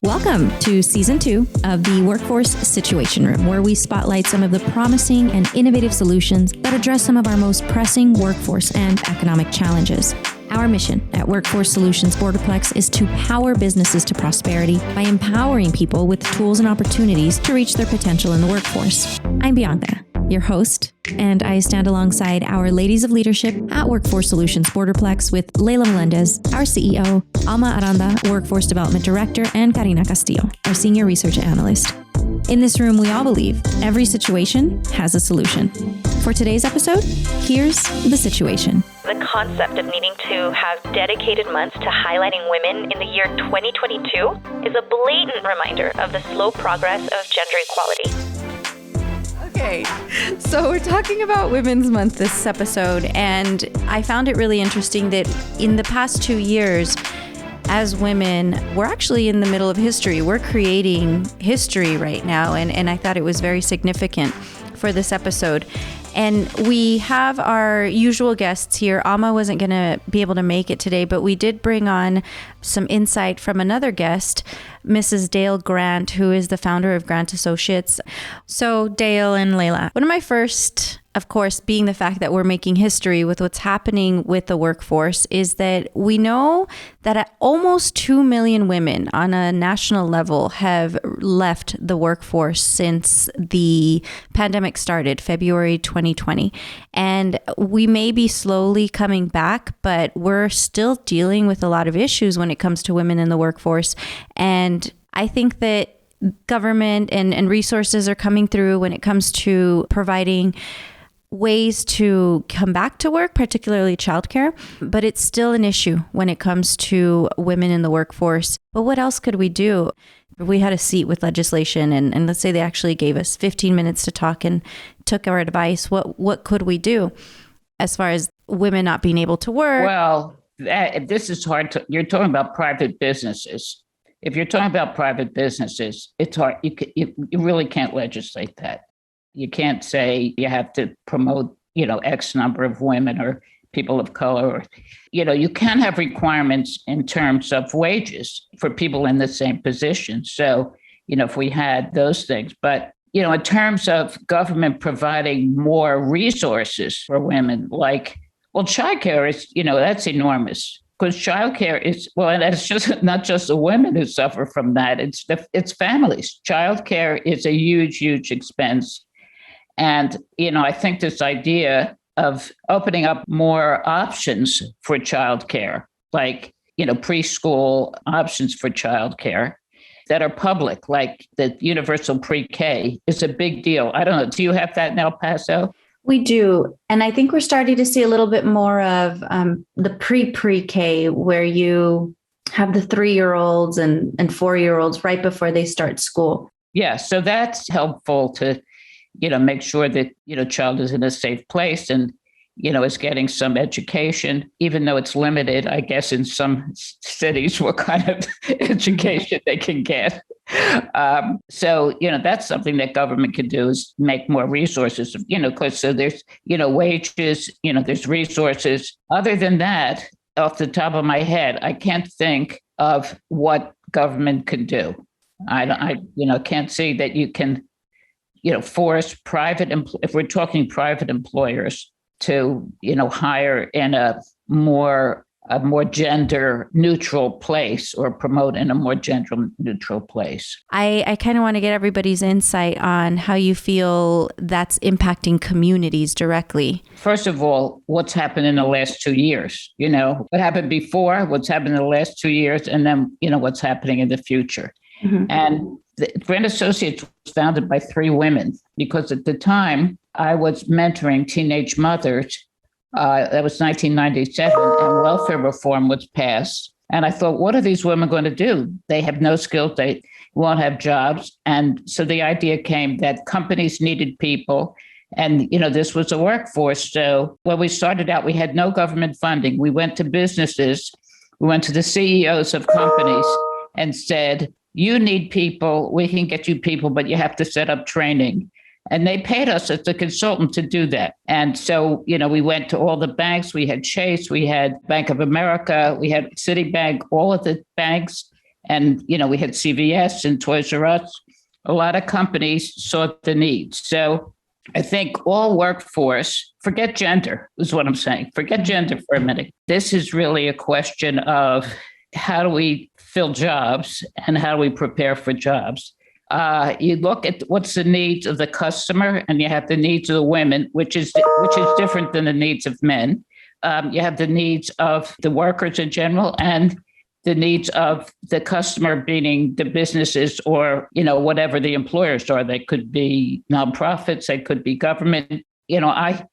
Welcome to Season 2 of the Workforce Situation Room, where we spotlight some of the promising and innovative solutions that address some of our most pressing workforce and economic challenges. Our mission at Workforce Solutions Borderplex is to power businesses to prosperity by empowering people with tools and opportunities to reach their potential in the workforce. I'm Bianca, your host, and I stand alongside our ladies of leadership at Workforce Solutions Borderplex with Leila Melendez, our CEO, Alma Aranda, Workforce Development Director, and Karina Castillo, our Senior Research Analyst. In this room, we all believe every situation has a solution. For today's episode, here's the situation. The concept of needing to have dedicated months to highlighting women in the year 2022 is a blatant reminder of the slow progress of gender equality. Okay, so we're talking about Women's Month this episode, and I found it really interesting that in the past 2 years, as women, we're actually in the middle of history. We're creating history right now, and I thought it was very significant for this episode. And we have our usual guests here. Alma wasn't going to be able to make it today, but we did bring on some insight from another guest, Mrs. Dale Grant, who is the founder of Grant Associates. So Dale and Leila, one of my first, of course, being the fact that we're making history with what's happening with the workforce, is that we know that almost 2 million women on a national level have left the workforce since the pandemic started, February 2020. And we may be slowly coming back, but we're still dealing with a lot of issues when it comes to women in the workforce. And I think that government and resources are coming through when it comes to providing ways to come back to work, particularly childcare, but it's still an issue when it comes to women in the workforce. But what else could we do? If we had a seat with legislation and let's say they actually gave us 15 minutes to talk and took our advice, what could we do as far as women not being able to work? Well, this is hard. You're talking about private businesses. If you're talking about private businesses, it's hard. You really can't legislate that. You can't say you have to promote, X number of women or people of color. Or, you can have requirements in terms of wages for people in the same position. So, if we had those things, but, in terms of government providing more resources for women, childcare is, that's enormous. Because childcare is, and it's just not just the women who suffer from that. It's families. Childcare is a huge, huge expense. And, I think this idea of opening up more options for childcare, preschool options for childcare that are public, like the universal pre-K, is a big deal. I don't know. Do you have that in El Paso? We do. And I think we're starting to see a little bit more of the pre-K, where you have the 3-year-olds and 4-year-olds right before they start school. Yeah. So that's helpful to, make sure that, child is in a safe place and, is getting some education, even though it's limited, I guess, in some cities, what kind of education they can get. So, that's something that government can do, is make more resources, because so there's, wages, there's resources. Other than that, off the top of my head, I can't think of what government can do. I can't see that you can, force if we're talking private employers to, hire in a more gender neutral place or promote in a more gender neutral place. I kind of want to get everybody's insight on how you feel that's impacting communities directly. First of all, what's happened in the last 2 years, what happened before, what's happened in the last 2 years, and then, what's happening in the future. Mm-hmm. And the Grant Associates was founded by 3 women because at the time I was mentoring teenage mothers. That was 1997, and welfare reform was passed. And I thought, what are these women going to do? They have no skills. They won't have jobs. And so the idea came that companies needed people. And, this was a workforce. So when we started out, we had no government funding. We went to businesses. We went to the CEOs of companies and said, you need people. We can get you people, but you have to set up training. And they paid us as a consultant to do that. And so, we went to all the banks. We had Chase, we had Bank of America, we had Citibank, all of the banks. And, we had CVS and Toys R Us. A lot of companies saw the need. So I think all workforce, forget gender is what I'm saying. Forget gender for a minute. This is really a question of how do we fill jobs and how do we prepare for jobs? You look at what's the needs of the customer, and you have the needs of the women, which is different than the needs of men. You have the needs of the workers in general, and the needs of the customer, meaning the businesses or, whatever the employers are. They could be nonprofits, they could be government.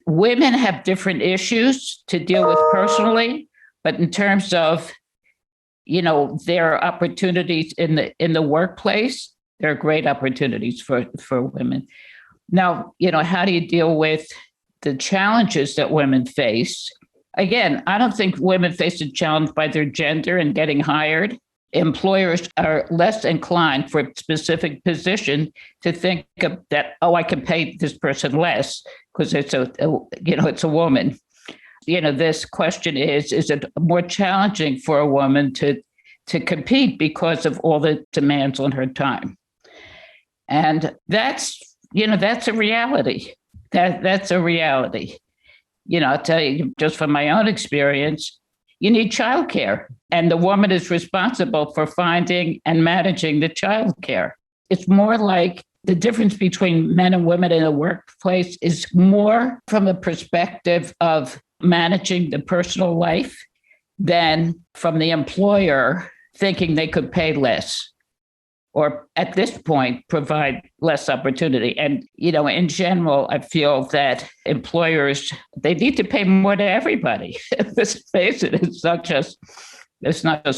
Women have different issues to deal with personally, but in terms of, their opportunities in the workplace, there are great opportunities for women. Now, how do you deal with the challenges that women face? Again, I don't think women face a challenge by their gender and getting hired. Employers are less inclined for a specific position to think of that, I can pay this person less because it's a woman. This question is it more challenging for a woman to compete because of all the demands on her time? And that's a reality. That's a reality. I'll tell you just from my own experience, you need childcare, and the woman is responsible for finding and managing the childcare. It's more like the difference between men and women in the workplace is more from a perspective of managing the personal life than from the employer thinking they could pay less, or at this point, provide less opportunity. And, in general, I feel that employers, they need to pay more to everybody. Let's face it, it's not just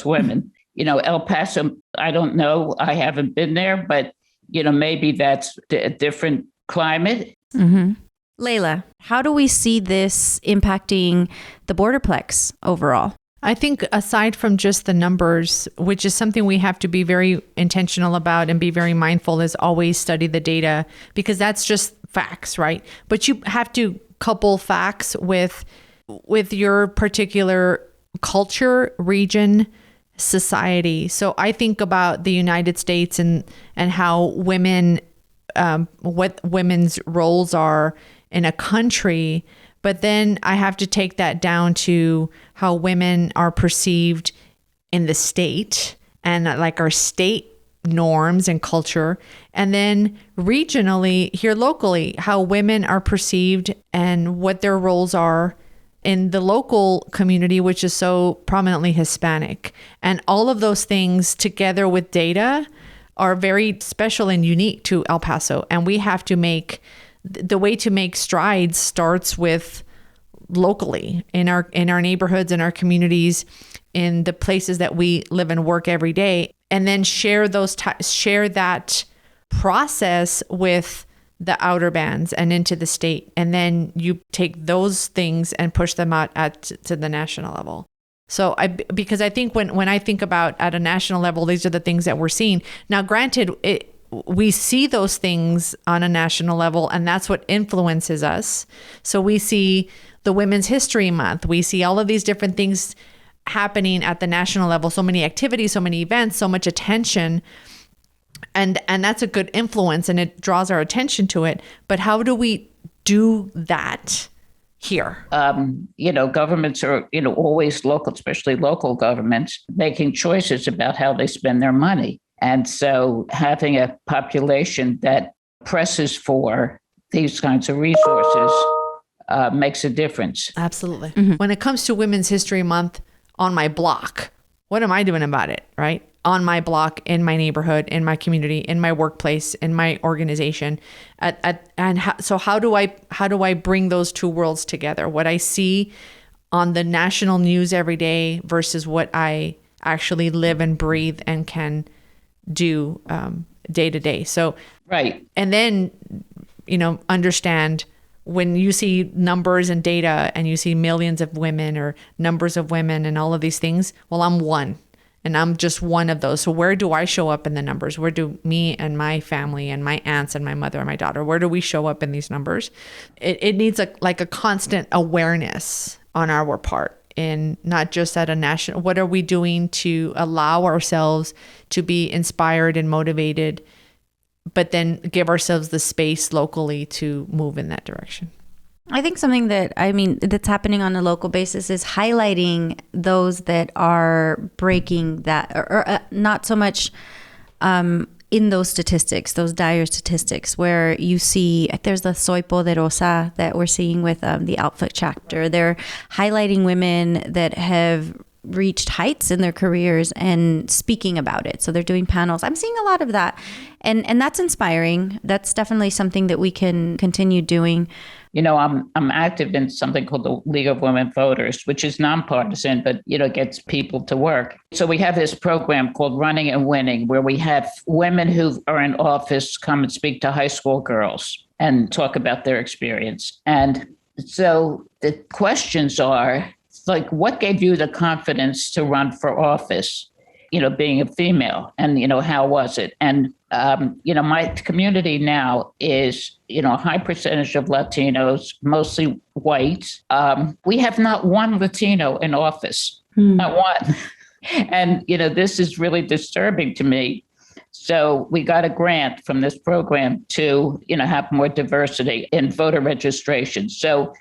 women. El Paso, I don't know, I haven't been there, but, maybe that's a different climate. Mm-hmm. Layla, how do we see this impacting the Borderplex overall? I think aside from just the numbers, which is something we have to be very intentional about and be very mindful, is always study the data, because that's just facts, right? But you have to couple facts with your particular culture, region, society. So I think about the United States and how women, what women's roles are in a country. But then I have to take that down to how women are perceived in the state and like our state norms and culture. And then regionally, here locally, how women are perceived and what their roles are in the local community, which is so prominently Hispanic. And all of those things together with data are very special and unique to El Paso. And we have to the way to make strides starts with locally in our neighborhoods, in our communities, in the places that we live and work every day, and then share that process with the outer bands and into the state. And then you take those things and push them out to the national level. So because I think when I think about at a national level, these are the things that we're seeing. Now, granted, we see those things on a national level, and that's what influences us. So we see the Women's History Month. We see all of these different things happening at the national level, so many activities, so many events, so much attention. And that's a good influence, and it draws our attention to it. But how do we do that here? Governments are, always local, especially local governments, making choices about how they spend their money. And so having a population that presses for these kinds of resources makes a difference. Absolutely. Mm-hmm. When it comes to Women's History Month on my block, what am I doing about it, right? On my block, in my neighborhood, in my community, in my workplace, in my organization. So how do I bring those two worlds together? What I see on the national news every day versus what I actually live and breathe and can do day to day. So, right. And then, understand when you see numbers and data and you see millions of women or numbers of women and all of these things, well, I'm one and I'm just one of those. So where do I show up in the numbers? Where do me and my family and my aunts and my mother and my daughter, where do we show up in these numbers? It needs a constant awareness on our part. in not just at a national, what are we doing to allow ourselves to be inspired and motivated, but then give ourselves the space locally to move in that direction? I think something that's happening on a local basis is highlighting those that are breaking that, or not so much in those statistics, those dire statistics, where you see there's the Soy Poderosa that we're seeing with the Outfit chapter. They're highlighting women that have reached heights in their careers and speaking about it. So they're doing panels. I'm seeing a lot of that. And that's inspiring. That's definitely something that we can continue doing. You know, I'm active in something called the League of Women Voters, which is nonpartisan, but, gets people to work. So we have this program called Running and Winning, where we have women who are in office come and speak to high school girls and talk about their experience. And so the questions are like, what gave you the confidence to run for office? Being a female, and, how was it? And, my community now is, a high percentage of Latinos, mostly white. We have not one Latino in office, not one. And, this is really disturbing to me. So we got a grant from this program to, have more diversity in voter registration. So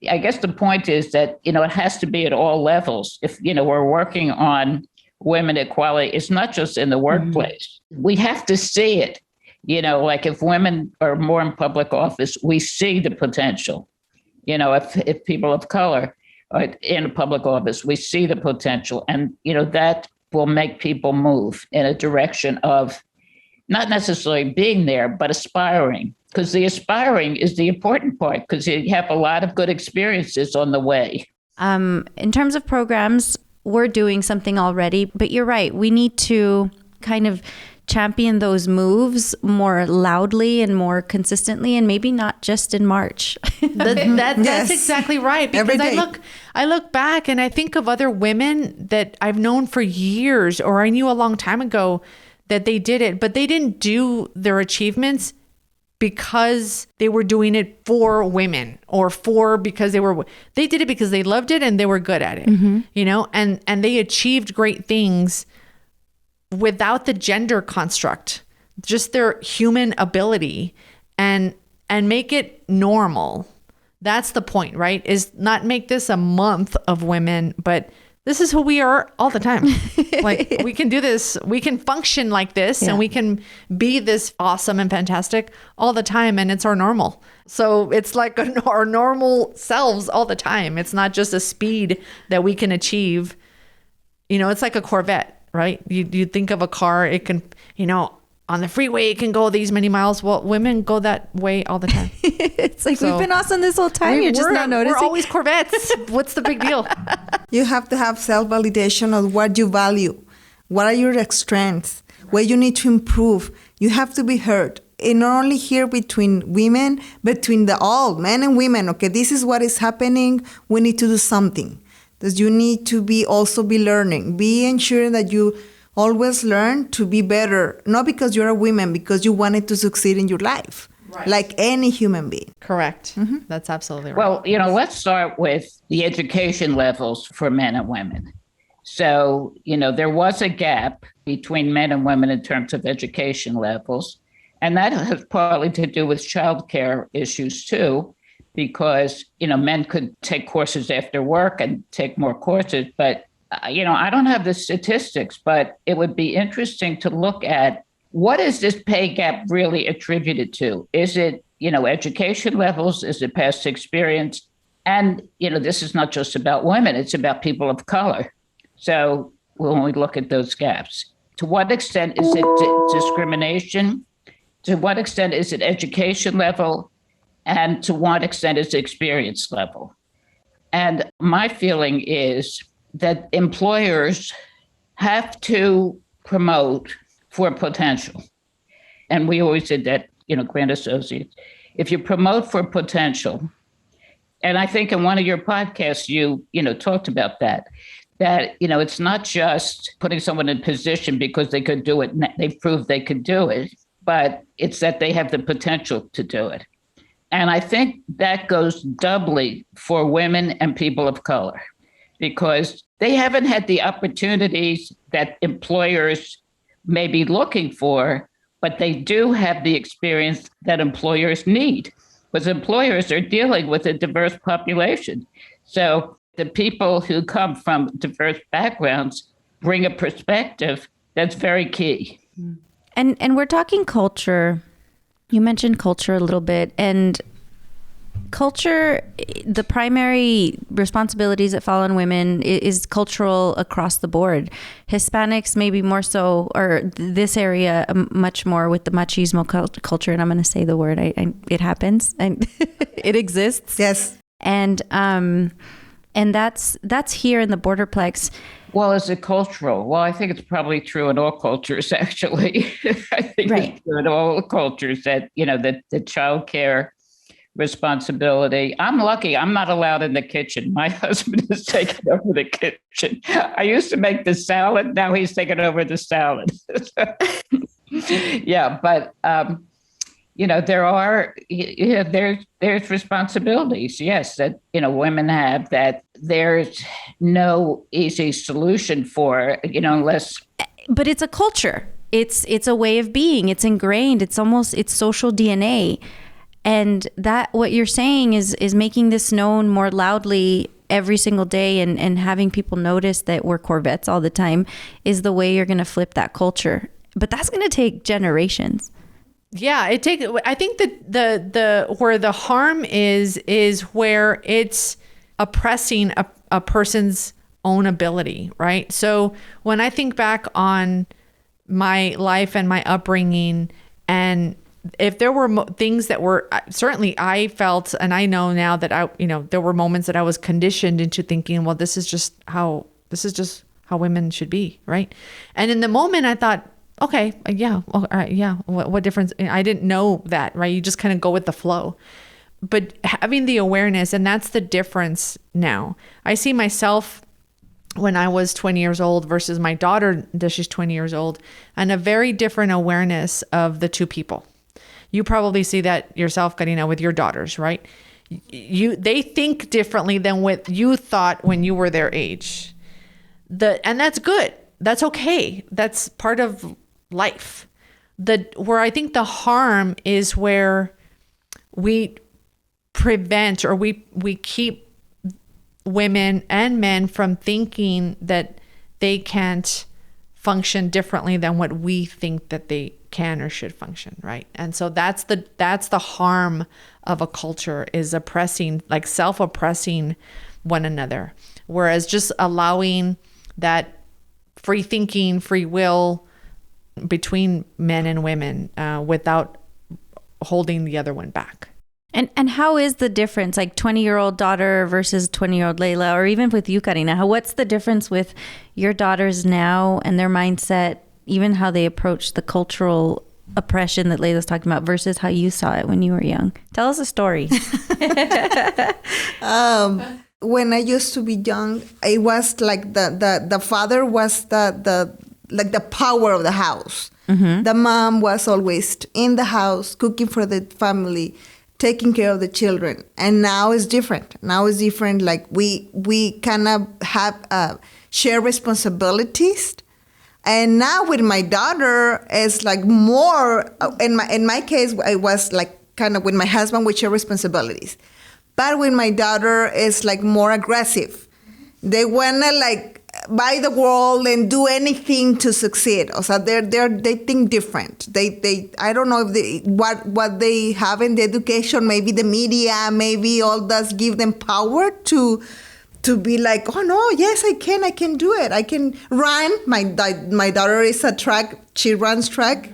I guess the point is that, it has to be at all levels. If, we're working on women equality, it's not just in the workplace. We have to see it. Like if women are more in public office, we see the potential. If people of color are in a public office, we see the potential. And, that will make people move in a direction of not necessarily being there, but aspiring. Because the aspiring is the important part, because you have a lot of good experiences on the way. In terms of programs, we're doing something already, but you're right. We need to kind of champion those moves more loudly and more consistently, and maybe not just in March. That's exactly right. Because I look back and I think of other women that I've known for years, or I knew a long time ago that they did it, but they didn't do their achievements because they were doing it for women, or because they did it because they loved it and they were good at it, and they achieved great things without the gender construct, just their human ability, and make it normal. That's the point, right? Is not make this a month of women, but this is who we are all the time. Like, we can do this. We can function like this, and we can be this awesome and fantastic all the time. And it's our normal. So it's like our normal selves all the time. It's not just a speed that we can achieve. It's like a Corvette, right? You think of a car, it can, on the freeway, it can go these many miles. Well, women go that way all the time. It's like, we've been awesome this whole time. You're just not noticing. We're always Corvettes. What's the big deal? You have to have self-validation of what you value. What are your strengths? Where you need to improve. You have to be heard. And not only here between women, but between all men and women. Okay, this is what is happening. We need to do something. Because you need to be learning. Be ensuring that you always learn to be better, not because you're a woman, because you wanted to succeed in your life, right, like any human being. Correct. That's absolutely right. Well, let's start with the education levels for men and women. So, there was a gap between men and women in terms of education levels. And that has partly to do with childcare issues too, because, men could take courses after work and take more courses, but I don't have the statistics, but it would be interesting to look at what is this pay gap really attributed to? Is it, education levels? Is it past experience? And, this is not just about women, it's about people of color. So when we look at those gaps, to what extent is it discrimination? To what extent is it education level? And to what extent is it experience level? And my feeling is that employers have to promote for potential. And we always did that, Grant Associates. If you promote for potential, and I think in one of your podcasts, you talked about that, it's not just putting someone in position because they could do it, they've proved they could do it, but it's that they have the potential to do it. And I think that goes doubly for women and people of color. because they haven't had the opportunities that employers may be looking for, but they do have the experience that employers need, because employers are dealing with a diverse population. So the people who come from diverse backgrounds bring a perspective that's very key. And we're talking culture. You mentioned culture a little bit, and culture, the primary responsibilities that fall on women is cultural across the board. Hispanics maybe more so, or this area much more with the machismo culture. And I'm going to say the word. It happens and it exists. Yes. And that's here in the Borderplex. Well, is it cultural? Well, I think it's probably true in all cultures, actually. I think it's true in all cultures that, that the child care responsibility. I'm lucky. I'm not allowed in the kitchen. My husband is taking over the kitchen. I used to make the salad. Now he's taking over the salad. Yeah, but there are there's responsibilities. Yes, that women have that. There's no easy solution for unless. But it's a culture. It's a way of being. It's ingrained. It's social DNA. And that what you're saying is making this known more loudly every single day and having people notice that we're Corvettes all the time is the way you're going to flip that culture. But that's going to take generations. Yeah, I think that the where the harm is where it's oppressing a person's own ability, right? So when I think back on my life and my upbringing, and if there were things that were certainly I felt, and I know now that there were moments that I was conditioned into thinking, well, this is just how women should be, right? And in the moment, I thought, okay, yeah, well, all right, yeah. What difference? I didn't know that, right? You just kind of go with the flow. But having the awareness, and that's the difference now. I see myself when I was 20 years old versus my daughter, that she's 20 years old, and a very different awareness of the two people. You probably see that yourself, Karina, with your daughters, right? They think differently than what you thought when you were their age. And that's good. That's okay. That's part of life. Where I think the harm is where we prevent or we keep women and men from thinking that they can't function differently than what we think that they can or should function, right? And so that's the harm of a culture, is oppressing, like self-oppressing one another. Whereas just allowing that free thinking, free will between men and women without holding the other one back. And how is the difference, like 20-year-old daughter versus 20-year-old Layla, or even with you, Karina? What's the difference with your daughters now and their mindset, even how they approach the cultural oppression that Layla's talking about versus how you saw it when you were young? Tell us a story. When I used to be young, it was like the father was the power of the house. Mm-hmm. The mom was always in the house, cooking for the family, taking care of the children. And now it's different. Like we kind of have share responsibilities. And now with my daughter, it's like more, in my case, I was like kind of with my husband, we share responsibilities. But with my daughter, it's like more aggressive. They want to like buy the world and do anything to succeed. So they think different. They I don't know if what they have in the education, maybe the media, maybe all does give them power to be like, oh no, yes, I can do it. I can run. My daughter is a track. She runs track.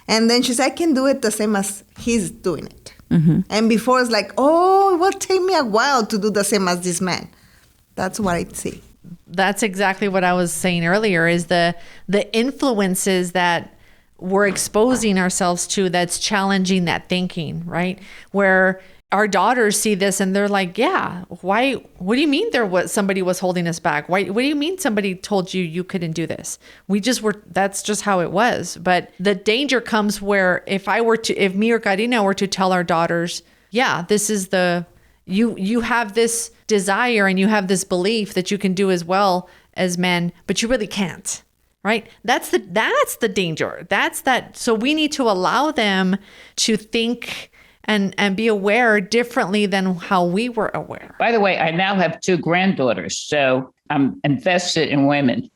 And then she said, I can do it the same as he's doing it. Mm-hmm. And before it's like, oh, it will take me a while to do the same as this man. That's what I see. That's exactly what I was saying earlier, is the influences that we're exposing ourselves to that's challenging that thinking, right? Where our daughters see this and they're like, yeah, why? What do you mean somebody was holding us back? What do you mean somebody told you couldn't do this? That's just how it was. But the danger comes where if me or Karina were to tell our daughters, yeah, this is You have this desire and you have this belief that you can do as well as men, but you really can't, right? That's the danger. So we need to allow them to think and be aware differently than how we were aware. By the way, I now have 2 granddaughters, so I'm invested in women.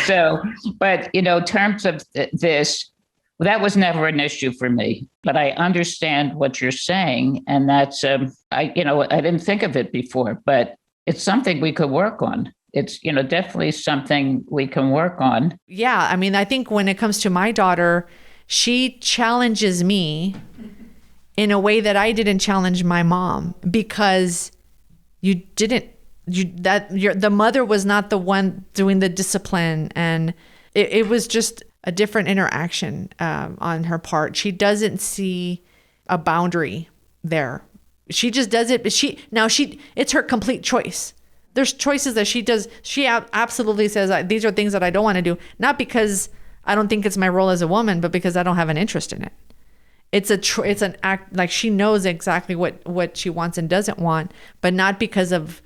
So, but, in terms of this, that was never an issue for me, but I understand what you're saying. And that's, I didn't think of it before, but it's something we could work on. It's, definitely something we can work on. Yeah. I mean, I think when it comes to my daughter, she challenges me in a way that I didn't challenge my mom, because the mother was not the one doing the discipline. And it was just a different interaction on her part. She doesn't see a boundary there. She just does it. It's her complete choice. There's choices that she does. She absolutely says, these are things that I don't want to do. Not because I don't think it's my role as a woman, but because I don't have an interest in it. It's an act, like she knows exactly what she wants and doesn't want, but not because of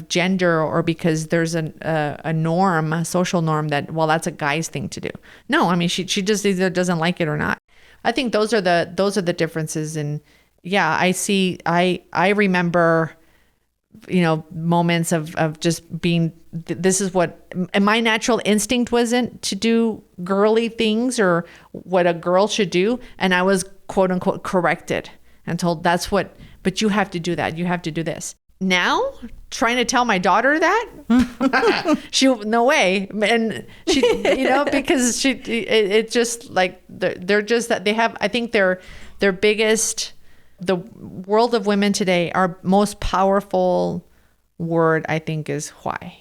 gender or because there's a norm, a social norm that, well, that's a guy's thing to do. No, I mean, she just either doesn't like it or not. I think those are the differences. And yeah, I remember, moments of just being, this is what, and my natural instinct wasn't to do girly things or what a girl should do. And I was quote unquote corrected and told but you have to do that. You have to do this. Now trying to tell my daughter that no way. And she, because it's just like, they're just that they have, I think their biggest, the world of women today, our most powerful word, I think, is why.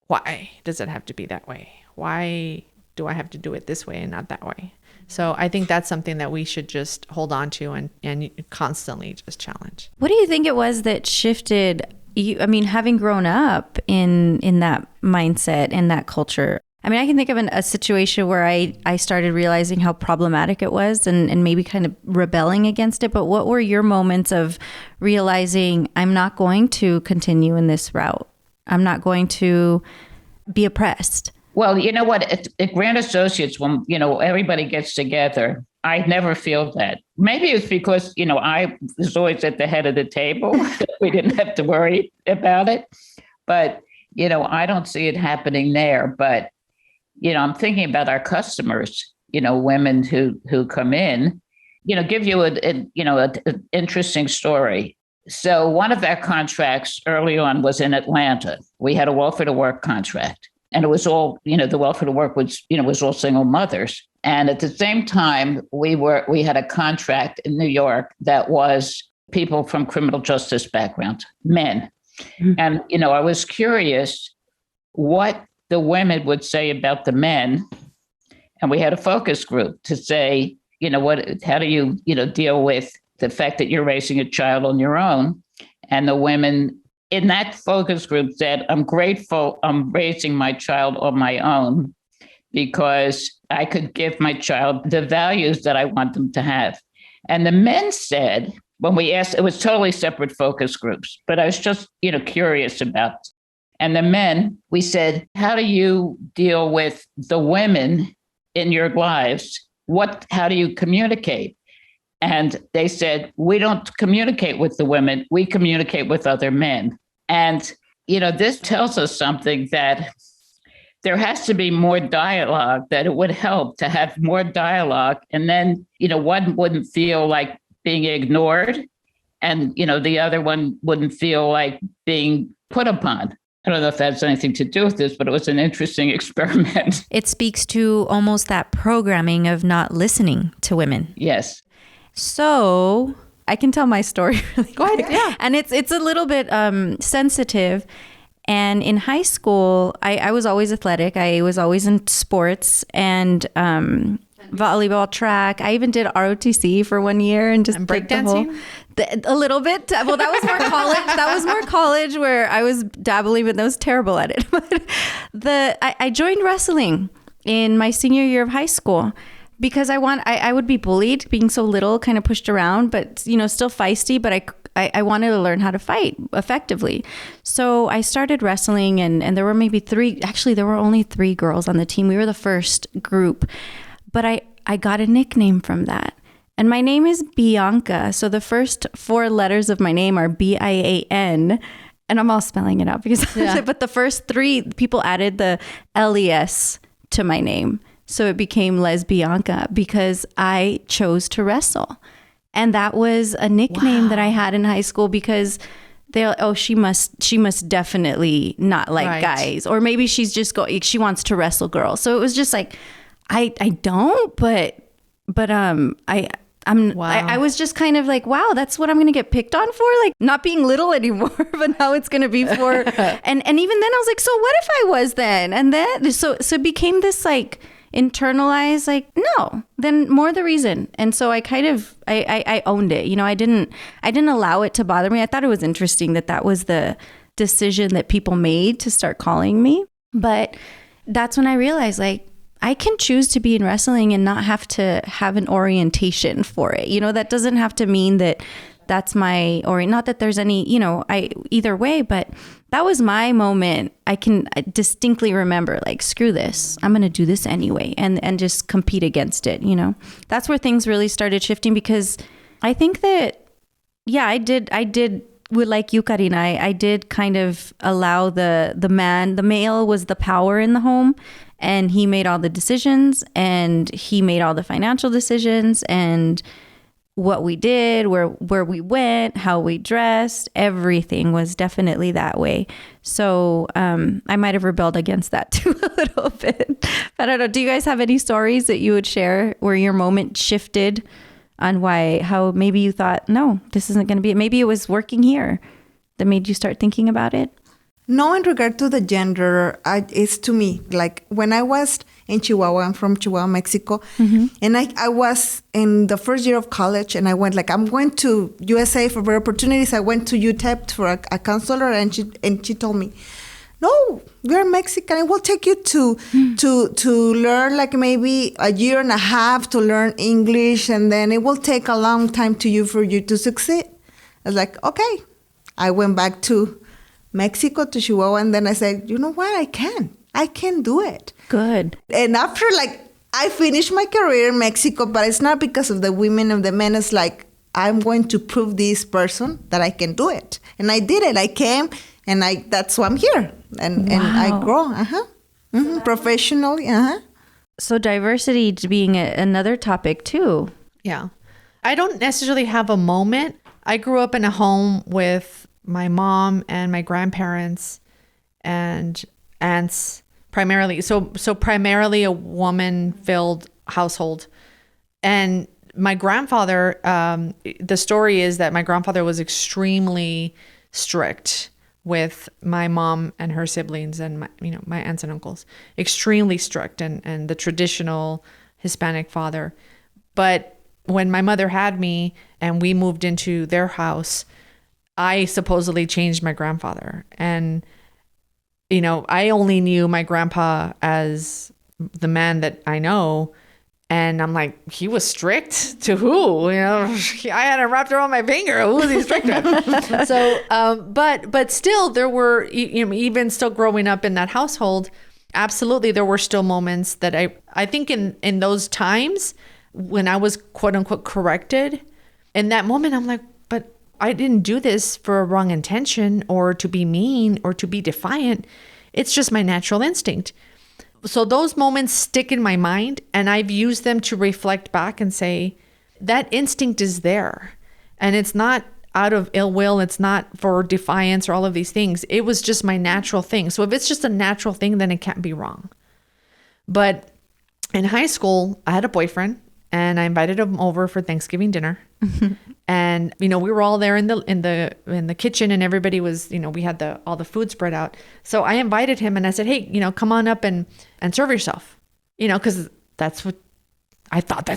Why does it have to be that way? Why do I have to do it this way and not that way? So I think that's something that we should just hold on to and constantly just challenge. What do you think it was that shifted you? I mean, having grown up in that mindset and that culture, I mean, I can think of a situation where I started realizing how problematic it was and maybe kind of rebelling against it. But what were your moments of realizing I'm not going to continue in this route? I'm not going to be oppressed. Well, you know what? At Grand Associates, when, everybody gets together, I never feel that. Maybe it's because, I was always at the head of the table. We didn't have to worry about it. But, I don't see it happening there. But, I'm thinking about our customers, women who come in, give you an interesting story. So one of our contracts early on was in Atlanta. We had a welfare to work contract. And it was all, the welfare to work was all single mothers. And at the same time, we had a contract in New York that was people from criminal justice background, men. Mm-hmm. And, I was curious what the women would say about the men. And we had a focus group to say, how do you, deal with the fact that you're raising a child on your own? And the women in that focus group said, I'm grateful I'm raising my child on my own because I could give my child the values that I want them to have. And the men said, when we asked, it was totally separate focus groups, but I was just, curious about it. And the men, we said, how do you deal with the women in your lives? How do you communicate? And they said, we don't communicate with the women, we communicate with other men. And, this tells us something, that there has to be more dialogue, that it would help to have more dialogue. And then, one wouldn't feel like being ignored and, the other one wouldn't feel like being put upon. I don't know if that has anything to do with this, but it was an interesting experiment. It speaks to almost that programming of not listening to women. Yes. So I can tell my story really quick. Go ahead, yeah. And it's a little bit sensitive. And in high school, I was always athletic. I was always in sports and volleyball, track. I even did ROTC for 1 year and just breakdancing. A little bit. Well, that was more college. That was more college where I was dabbling, but I was terrible at it. But I joined wrestling in my senior year of high school. because I would be bullied, being so little, kind of pushed around, but still feisty. But I wanted to learn how to fight effectively. So I started wrestling, and there were maybe three. Actually, there were only 3 girls on the team. We were the first group, but I got a nickname from that. And my name is Bianca. So the first 4 letters of my name are Bian. And I'm all spelling it out because, but the first 3 people added the LES to my name. So it became Lesbianca because I chose to wrestle. And that was a nickname that I had in high school because she must definitely not like guys. Or maybe she's just she wants to wrestle girls. So it was just like, I don't, but I was just kind of like, wow, that's what I'm going to get picked on for? Like not being little anymore, but now it's going to be for, and even then I was like, so what if I was then? And then, so it became this like internalized, like, no, then more the reason. And so I kind of, I owned it. I didn't allow it to bother me. I thought it was interesting that was the decision that people made to start calling me. But that's when I realized like, I can choose to be in wrestling and not have to have an orientation for it. That doesn't have to mean that that's my, or not that there's any, either way, but that was my moment. I can distinctly remember like, screw this, I'm going to do this anyway. And just compete against it. That's where things really started shifting because I think that, I did with like you, Karina, I did kind of allow the male was the power in the home. And he made all the decisions and he made all the financial decisions and what we did, where we went, how we dressed, everything was definitely that way. So I might have rebelled against that too a little bit. I don't know. Do you guys have any stories that you would share where your moment shifted on how maybe you thought, no, this isn't going to be it. Maybe it was working here that made you start thinking about it? No, in regard to the gender, it's to me, like when I was in Chihuahua, I'm from Chihuahua, Mexico, and I was in the first year of college and I went like, I'm going to USA for better opportunities. I went to UTEP for a counselor and she told me, no, you're Mexican. It will take you to learn like maybe a year and a half to learn English and then it will take a long time for you to succeed. I was like, okay. I went back to Mexico to Chihuahua, and then I said, you know what? I can do it. Good. And after I finished my career in Mexico, but it's not because of the women and the men. It's like, I'm going to prove this person that I can do it. And I did it. I came and that's why I'm here. And I grow, professionally. So diversity being another topic too. Yeah. I don't necessarily have a moment. I grew up in a home with my mom and my grandparents and aunts primarily. So primarily a woman-filled household. And my grandfather, the story is that my grandfather was extremely strict with my mom and her siblings and my aunts and uncles. Extremely strict and the traditional Hispanic father. But when my mother had me and we moved into their house, I supposedly changed my grandfather. And, I only knew my grandpa as the man that I know. And I'm like, he was strict to who? I had it wrapped around my finger. Who was he strict with? So, but still there were, even still growing up in that household, absolutely there were still moments that I think in those times when I was quote unquote corrected, in that moment, I'm like, but I didn't do this for a wrong intention or to be mean or to be defiant. It's just my natural instinct. So those moments stick in my mind and I've used them to reflect back and say, that instinct is there. And it's not out of ill will. It's not for defiance or all of these things. It was just my natural thing. So if it's just a natural thing, then it can't be wrong. But in high school, I had a boyfriend and I invited him over for Thanksgiving dinner. And, we were all there in the kitchen and everybody was, we had all the food spread out. So I invited him and I said, hey, come on up and serve yourself, cause that's what I thought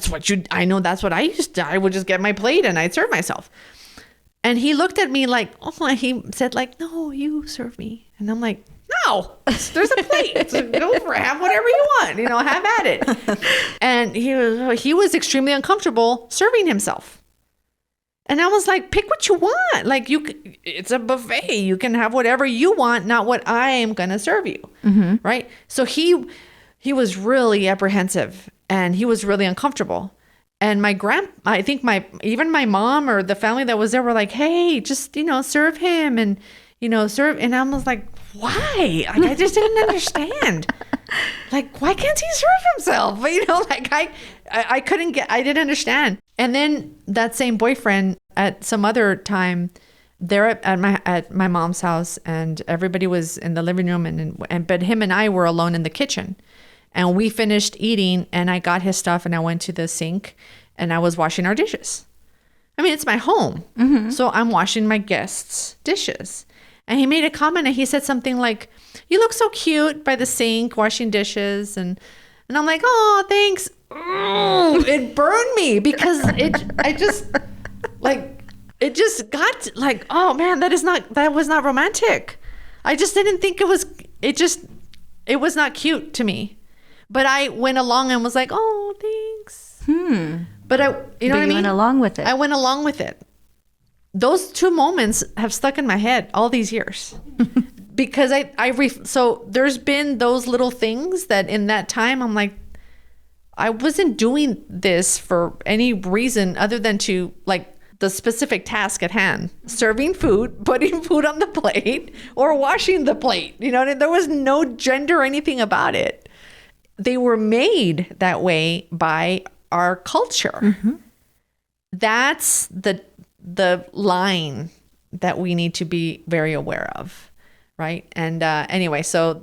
I know that's what I used to, I would just get my plate and I'd serve myself. And he looked at me like, he said like, no, you serve me. And I'm like, wow, there's a plate. So go for it. Have whatever you want, have at it. And he was extremely uncomfortable serving himself. And I was like, pick what you want. Like it's a buffet. You can have whatever you want, not what I am going to serve you. Mm-hmm. Right. So he was really apprehensive and he was really uncomfortable. And I think even my mom or the family that was there were like, hey, just, serve him and, serve. And I was like, why? Like, I just didn't understand. Like, why can't he serve himself? I didn't understand. And then that same boyfriend at some other time, they're at my mom's house and everybody was in the living room but him and I were alone in the kitchen. And we finished eating and I got his stuff and I went to the sink and I was washing our dishes. I mean, it's my home. Mm-hmm. So I'm washing my guests' dishes. And he made a comment and he said something like, you look so cute by the sink washing dishes. And I'm like, oh, thanks. It burned me because it just got like, oh man, that was not romantic. I just didn't think it was not cute to me. But I went along and was like, "Oh, thanks." But what I mean? Went along with it. I went along with it. Those two moments have stuck in my head all these years, because so there's been those little things that in that time I'm like, I wasn't doing this for any reason other than to like the specific task at hand: serving food, putting food on the plate, or washing the plate. There was no gender or anything about it. They were made that way by our culture. Mm-hmm. That's the line that we need to be very aware of, right? And anyway, so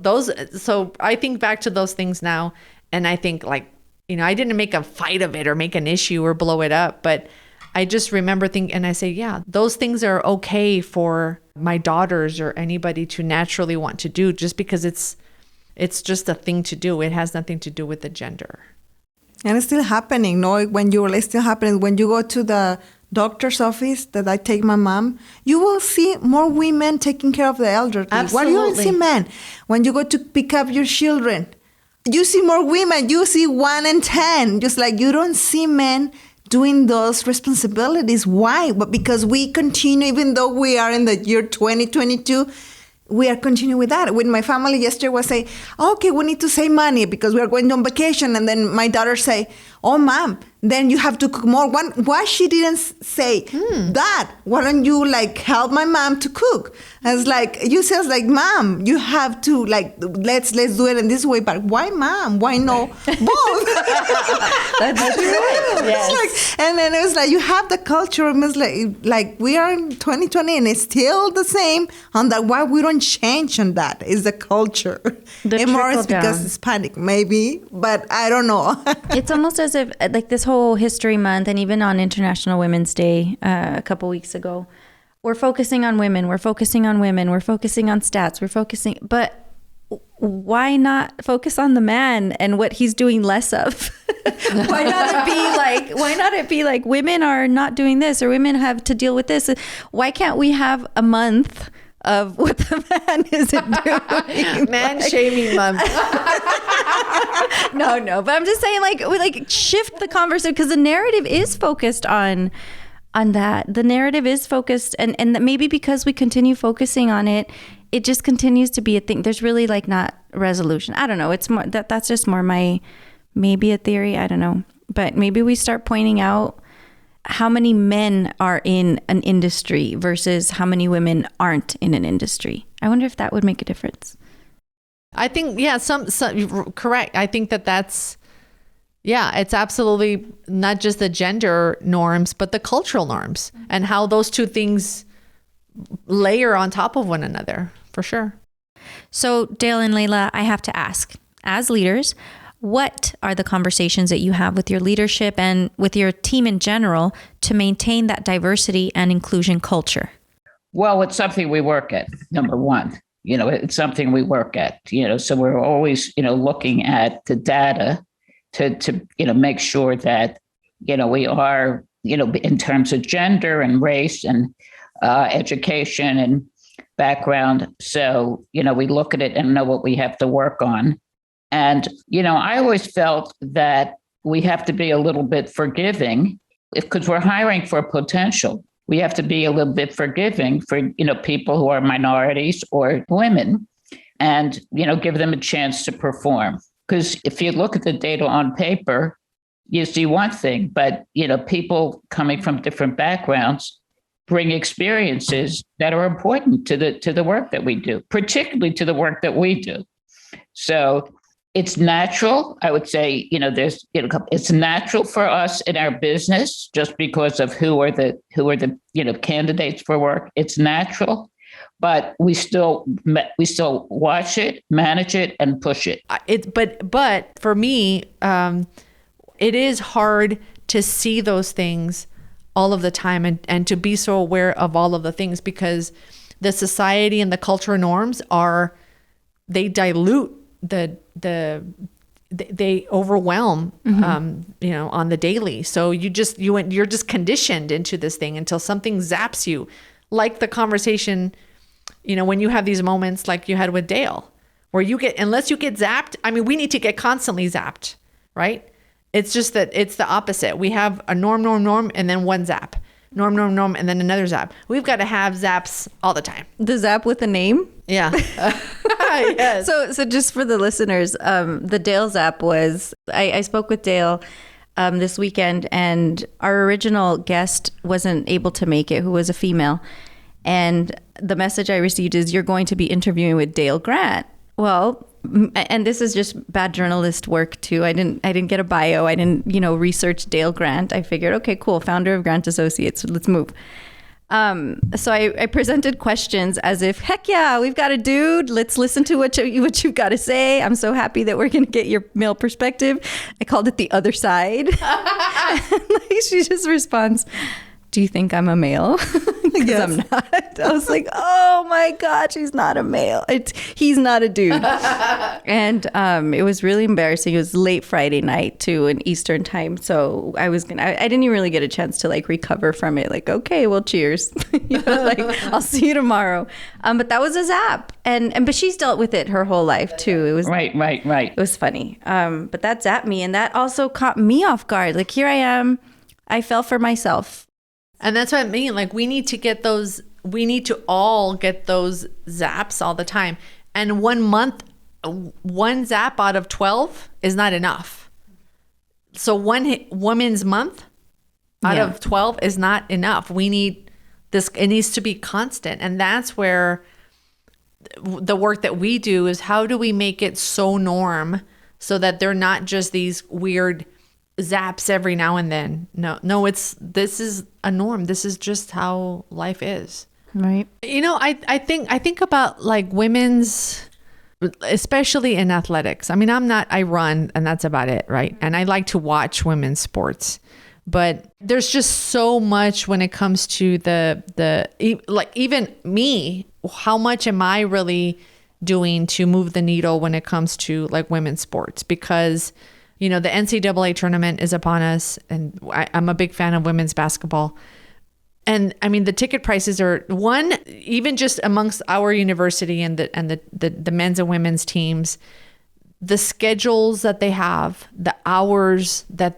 I think back to those things now, and I think like, I didn't make a fight of it or make an issue or blow it up, but I just remember thinking, and I say, yeah, those things are okay for my daughters or anybody to naturally want to do, just because it's just a thing to do. It has nothing to do with the gender. And it's still happening, no? It's still happening. When you go to the doctor's office that I take my mom, you will see more women taking care of the elderly. Absolutely. What you don't see men. When you go to pick up your children, you see more women. You see 1 in 10. Just like you don't see men doing those responsibilities. Why? But because we continue, even though we are in the year 2022, we are continuing with that. With my family yesterday was saying, okay, we need to save money because we are going on vacation. And then my daughter say, oh, mom, then you have to cook more. Why she didn't say, Dad, why don't you like help my mom to cook? I was like, you says like, mom, you have to like, let's do it in this way. But why mom? Why no both? That's true. Yes. And then it was like, you have the culture. It was like we are in 2020 and it's still the same on that. Why we don't change on that is the culture. And more is because it's Hispanic, maybe, but I don't know. It's almost as if like this whole History Month and even on International Women's Day a couple weeks ago, we're focusing on women, we're focusing on stats, but why not focus on the man and what he's doing less of? Why not it be like women are not doing this or women have to deal with this? Why can't we have a month of what the man isn't doing? Man shaming month. No, but I'm just saying like shift the conversation, because the narrative is focused on that. The narrative is focused and maybe because we continue focusing on it, it just continues to be a thing. There's really like not resolution. I don't know. It's more that's just more my maybe a theory. I don't know. But maybe we start pointing out how many men are in an industry versus how many women aren't in an industry. I wonder if that would make a difference. I think, yeah, some correct. I think that's, yeah, it's absolutely not just the gender norms, but the cultural norms and how those two things layer on top of one another, for sure. So Dale and Layla, I have to ask, as leaders, what are the conversations that you have with your leadership and with your team in general to maintain that diversity and inclusion culture? Well, it's something we work at, number one. It's something we work at, so we're always, looking at the data to make sure that, we are, in terms of gender and race and education and background. So, we look at it and know what we have to work on. And, I always felt that we have to be a little bit forgiving because we're hiring for potential. We have to be a little bit forgiving for, people who are minorities or women and, give them a chance to perform. Because if you look at the data on paper, you see one thing, but, people coming from different backgrounds bring experiences that are important to the work that we do, particularly to the work that we do. So it's natural. I would say, it's natural for us in our business just because of who are the candidates for work. It's natural, but we still watch it, manage it, and push it. But for me, it is hard to see those things all of the time and to be so aware of all of the things because the society and the cultural norms they dilute they overwhelm, on the daily. So you're just conditioned into this thing until something zaps you, like the conversation, when you have these moments like you had with Dale, where unless you get zapped, we need to get constantly zapped, right? It's just that it's the opposite. We have a norm, and then one zap. Norm, and then another zap. We've got to have zaps all the time. The zap with a name? Yeah. Yes. So just for the listeners, the Dale zap was, I spoke with Dale this weekend, and our original guest wasn't able to make it, who was a female. And the message I received is, you're going to be interviewing with Dale Grant. Well, and this is just bad journalist work too. I didn't get a bio. I didn't, research Dale Grant. I figured, okay, cool, founder of Grant Associates. Let's move. So I presented questions as if, heck yeah, we've got a dude. Let's listen to what you've got to say. I'm so happy that we're going to get your male perspective. I called it the other side. And she just responds, do you think I'm a male? Because yes. I'm not. I was like, oh my God, she's not a male. He's not a dude. And it was really embarrassing. It was late Friday night too, in Eastern time. So I didn't even really get a chance to recover from it. Okay, well, cheers. I'll see you tomorrow. But that was a zap. But she's dealt with it her whole life too. It was right. It was funny. But that zapped me, and that also caught me off guard. Here I am. I fell for myself. And that's what I mean. We need to all get those zaps all the time. And 1 month, one zap out of 12 is not enough. So one women's month out of 12 is not enough. We need this. It needs to be constant. And that's where the work that we do is, how do we make it so norm so that they're not just these weird zaps every now and then. No, this is a norm. This is just how life is. Right. I think about women's, especially in athletics. I run and that's about it. Right. And I like to watch women's sports, but there's just so much when it comes to even me, how much am I really doing to move the needle when it comes to women's sports? Because the NCAA tournament is upon us, and I'm a big fan of women's basketball. And the ticket prices are even just amongst our university and the men's and women's teams, the schedules that they have, the hours that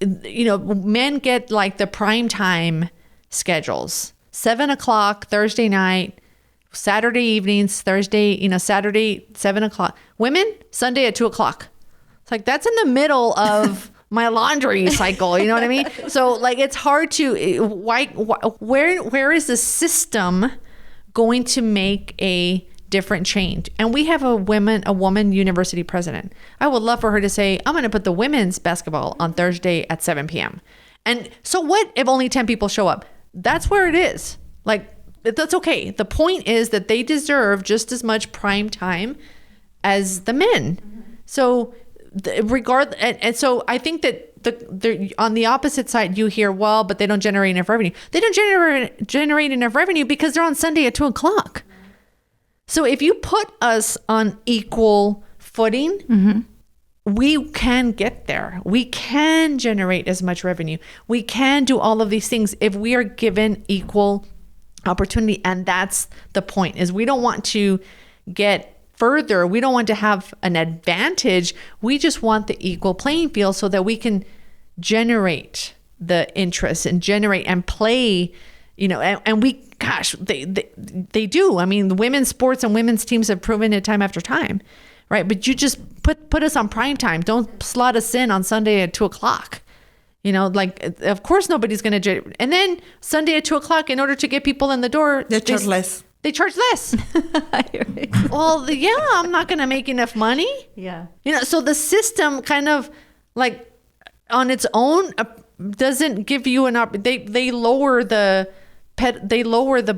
men get the prime time schedules, 7:00 Thursday night, Saturday evenings, Saturday, 7:00. Women, Sunday at 2:00. It's that's in the middle of my laundry cycle. You know what I mean? So it's hard to, where is the system going to make a different change? And we have a woman university president. I would love for her to say, I'm going to put the women's basketball on Thursday at 7 p.m. And so what if only 10 people show up? That's where it is. That's okay. The point is that they deserve just as much prime time as the men. So and so I think that on the opposite side, you hear, well, but they don't generate enough revenue. They don't generate enough revenue because they're on Sunday at 2:00. So if you put us on equal footing, we can get there. We can generate as much revenue. We can do all of these things if we are given equal opportunity. And that's the point, is we don't want to get further. We don't want to have an advantage. We just want the equal playing field so that we can generate the interest and generate and play, and we, gosh, they do. I mean, the women's sports and women's teams have proven it time after time, right? But you just put us on prime time. Don't slot us in on Sunday at 2:00. Of course nobody's going to, and then Sunday at 2:00, in order to get people in the door, they charge less. They charge less. Well, yeah, I'm not going to make enough money. Yeah. So the system kind of like on its own doesn't give you they lower the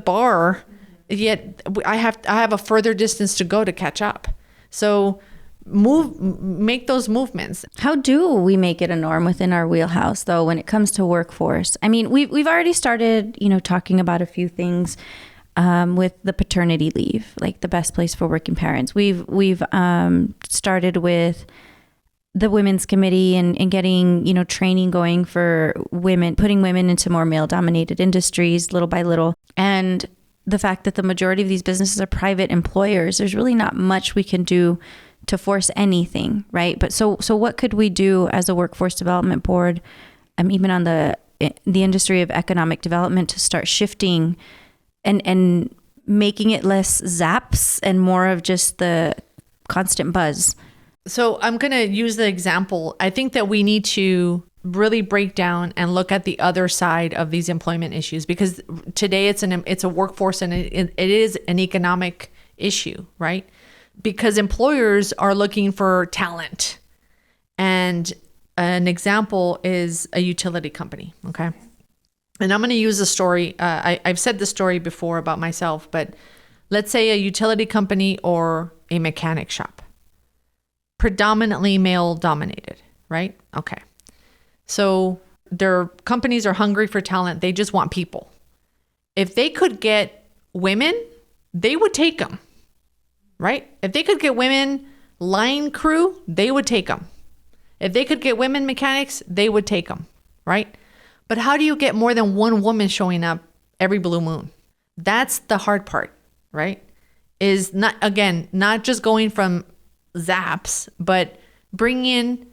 bar, yet I have a further distance to go to catch up. So make those movements. How do we make it a norm within our wheelhouse, though, when it comes to workforce? I mean, we've already started, talking about a few things with the paternity leave, like the best place for working parents. We've started with the women's committee and getting, training going for women, putting women into more male dominated industries little by little. And the fact that the majority of these businesses are private employers, there's really not much we can do to force anything, right? But so what could we do as a workforce development board, even on the industry of economic development, to start shifting and making it less zaps and more of just the constant buzz? So I'm going to use the example. I think that we need to really break down and look at the other side of these employment issues, because today it's a workforce and it is an economic issue, right? Because employers are looking for talent. And an example is a utility company, okay? And I'm going to use a story. I've said the story before about myself, but let's say a utility company or a mechanic shop. Predominantly male dominated, right? Okay. So their companies are hungry for talent. They just want people. If they could get women, they would take them, right? If they could get women line crew, they would take them. If they could get women mechanics, they would take them, right? But how do you get more than one woman showing up every blue moon? That's the hard part, right? Is not just going from zaps, but bring in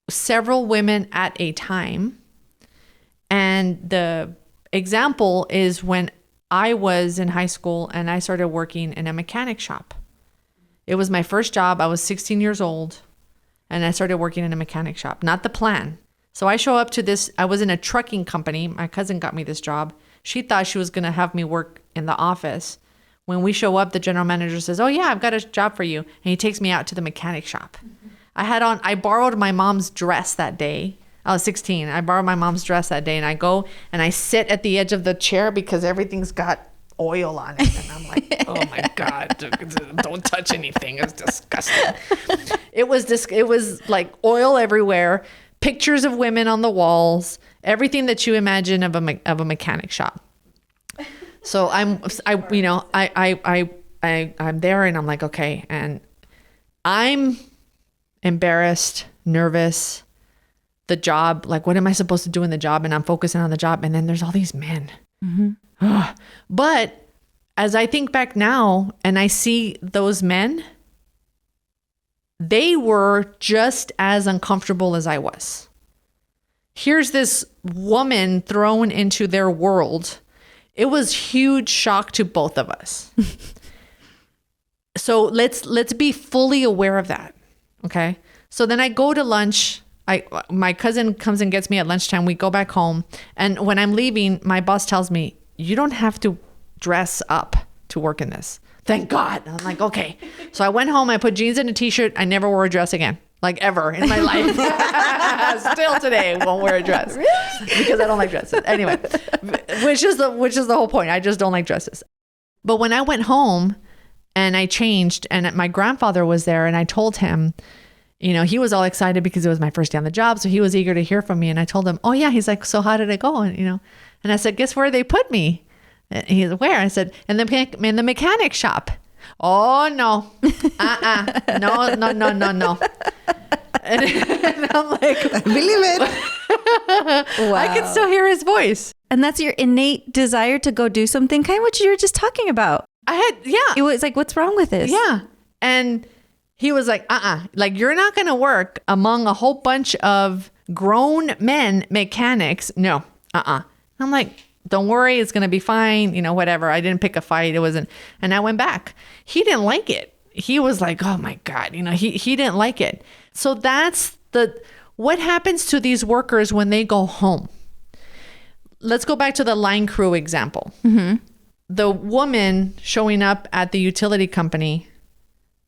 several women at a time. And the example is when I was in high school and I started working in a mechanic shop. It was my first job. I was 16 years old and I started working in a mechanic shop, not the plan. So I show up to this, I was in a trucking company. My cousin got me this job. She thought she was going to have me work in the office. When we show up, the general manager says, "Oh yeah, I've got a job for you." And he takes me out to the mechanic shop. I borrowed my mom's dress that day. I was 16. I borrowed my mom's dress that day and I go and I sit at the edge of the chair because everything's got oil on it. And I'm like, oh my God, don't touch anything. It's disgusting. It was like oil everywhere, pictures of women on the walls, everything that you imagine of a mechanic shop. So I'm there and I'm like, okay. And I'm embarrassed, nervous, the job, like, what am I supposed to do in the job? And I'm focusing on the job. And then there's all these men. Mm-hmm. But as I think back now and I see those men, they were just as uncomfortable as I was. Here's this woman thrown into their world. It was huge shock to both of us. So let's be fully aware of that. Okay. So then I go to lunch. My cousin comes and gets me at lunchtime. We go back home. And when I'm leaving, my boss tells me, "You don't have to dress up to work in this." Thank God. I'm like, okay. So I went home. I put jeans and a t-shirt. I never wore a dress again, like ever in my life. Still today, won't wear a dress. Really? Because I don't like dresses. Anyway, which is the whole point. I just don't like dresses. But when I went home and I changed, and my grandfather was there, and I told him, he was all excited because it was my first day on the job. So he was eager to hear from me. And I told him, oh yeah. He's like, "So how did it go?" And, and I said, "Guess where they put me?" And he's, "Where?" I said, in the mechanic shop." "Oh no. No. And I'm like, I believe it. Wow. I can still hear his voice. And that's your innate desire to go do something, kind of what you were just talking about. It was like, what's wrong with this? Yeah. And he was like, like, you're not going to work among a whole bunch of grown men mechanics. No, I'm like, don't worry, it's going to be fine. Whatever. I didn't pick a fight. It wasn't. And I went back. He didn't like it. He was like, oh my God, he didn't like it. So that's what happens to these workers when they go home. Let's go back to the line crew example. Mm-hmm. The woman showing up at the utility company,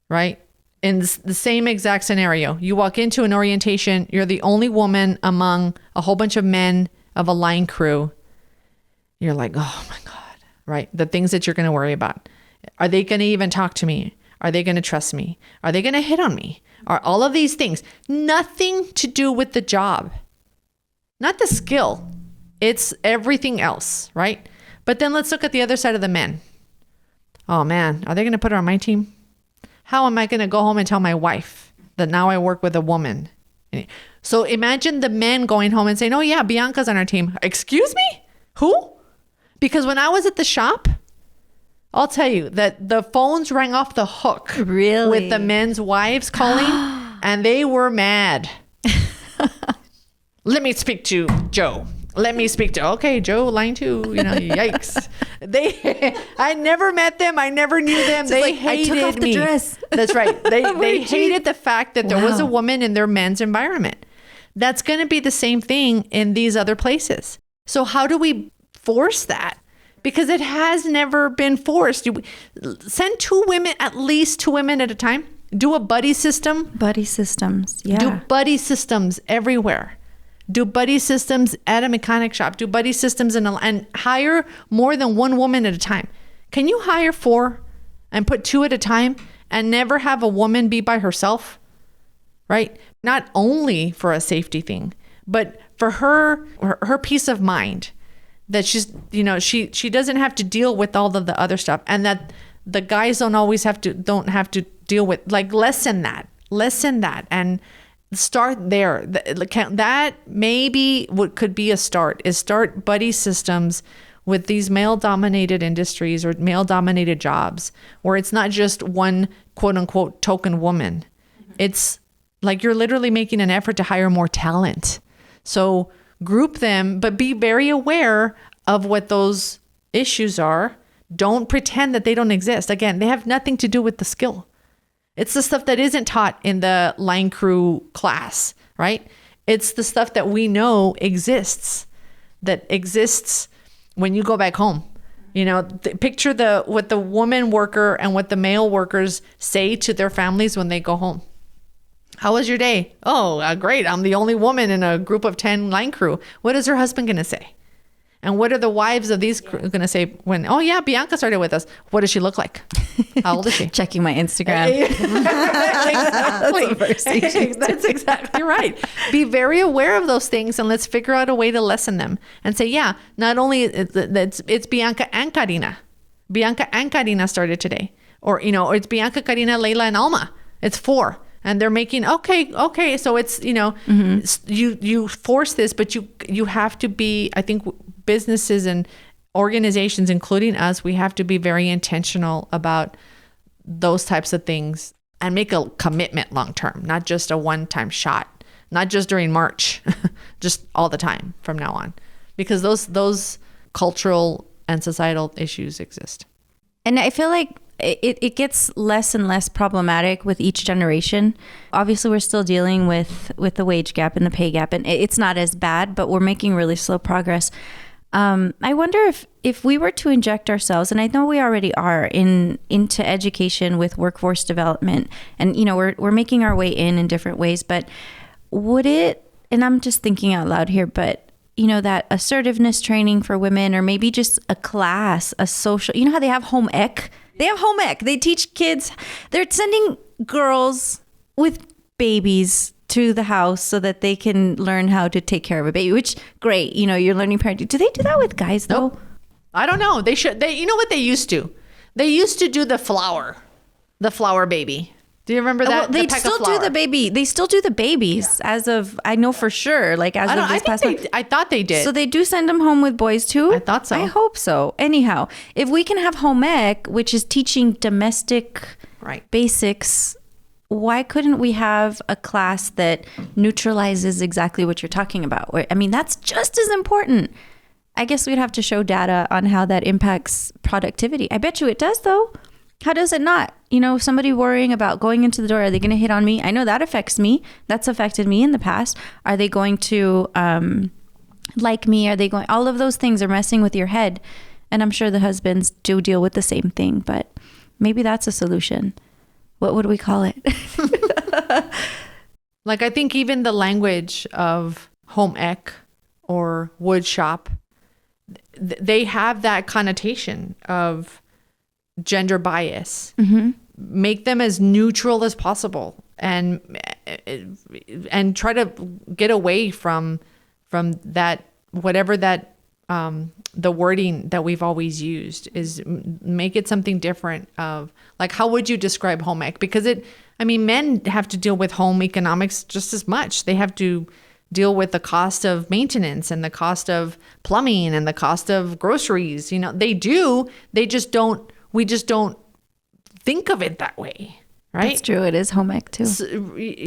right? In the same exact scenario, you walk into an orientation, you're the only woman among a whole bunch of men of a line crew. You're like, oh my God, right? The things that you're going to worry about. Are they going to even talk to me? Are they going to trust me? Are they going to hit on me? Are all of these things nothing to do with the job, not the skill. It's everything else, right? But then let's look at the other side of the men. Oh man, are they going to put her on my team? How am I going to go home and tell my wife that now I work with a woman? So imagine the men going home and saying, oh yeah, Bianca's on our team. Excuse me? Who? Because when I was at the shop, I'll tell you that the phones rang off the hook. Really? With the men's wives calling, and they were mad. Let me speak to Joe. Okay, Joe, line 2, yikes. I never met them. I never knew them. So they I hated took off me. the dress. That's right. They hated the fact that there was a woman in their men's environment. That's going to be the same thing in these other places. So how do we force that? Because it has never been forced. Send at least two women at a time. Do a buddy system. Buddy systems. Yeah. Do buddy systems everywhere. Do buddy systems at a mechanic shop. Do buddy systems and hire more than one woman at a time. Can you hire 4 and put 2 at a time and never have a woman be by herself? Right? Not only for a safety thing, but for her peace of mind, that she's, she doesn't have to deal with all of the other stuff, and that the guys don't have to deal with, like, lessen that and start there. That maybe what could be a start is start buddy systems with these male dominated industries or male dominated jobs, where it's not just one quote unquote token woman. It's like you're literally making an effort to hire more talent. So group them, but be very aware of what those issues are. Don't pretend that they don't exist. Again, they have nothing to do with the skill. It's the stuff that isn't taught in the line crew class, right? It's the stuff that we know exists when you go back home. Picture what the woman worker and what the male workers say to their families when they go home. How was your day? Oh, great. I'm the only woman in a group of 10 line crew. What is her husband going to say? And what are the wives of these going to say when, oh yeah, Bianca started with us. What does she look like? How old is she? Checking my Instagram. Exactly. That's exactly right. Be very aware of those things, and let's figure out a way to lessen them and say, yeah, not only it's Bianca and Karina. Bianca and Karina started today. Or it's Bianca, Karina, Leila, and Alma. It's 4. And they're making, okay. So it's, you force this, but you have to be, I think businesses and organizations, including us, we have to be very intentional about those types of things and make a commitment long-term, not just a one-time shot, not just during March, just all the time from now on, because those cultural and societal issues exist. And I feel like it gets less and less problematic with each generation. Obviously, we're still dealing with the wage gap and the pay gap, and it's not as bad, but we're making really slow progress. I wonder if we were to inject ourselves, and I know we already are, into education with workforce development, and we're making our way in different ways, but would it, and I'm just thinking out loud here, but that assertiveness training for women, or maybe just a class, a social, how they have home ec? They have home ec. They teach kids. They're sending girls with babies to the house so that they can learn how to take care of a baby, which great. You're learning parenting. Do they do that with guys though? Nope. I don't know. They should. You know what they used to? They used to do the flower baby. Do you remember that? Well, they the peck of still do flour? the baby. They still do the babies as of, I know for sure, like as of this past month. I thought they did. So they do send them home with boys too? I thought so. I hope so. Anyhow, if we can have home ec, which is teaching domestic basics, why couldn't we have a class that neutralizes exactly what you're talking about? I mean, that's just as important. I guess we'd have to show data on how that impacts productivity. I bet you it does, though. How does it not? You know, somebody worrying about going into the door, are they going to hit on me? I know that affects me. That's affected me in the past. Are they going to like me? Are they going? All of those things are messing with your head. And I'm sure the husbands do deal with the same thing, but maybe that's a solution. What would we call it? Like, I think even the language of home ec or wood shop, they have that connotation of gender bias. Mm-hmm. Make them as neutral as possible and try to get away from that, whatever that the wording that we've always used is. Make it something different. Of like, how would you describe home ec? Because men have to deal with home economics just as much. They have to deal with the cost of maintenance and the cost of plumbing and the cost of groceries. You know, they do. We just don't think of it that way, right? That's true. It is home ec too.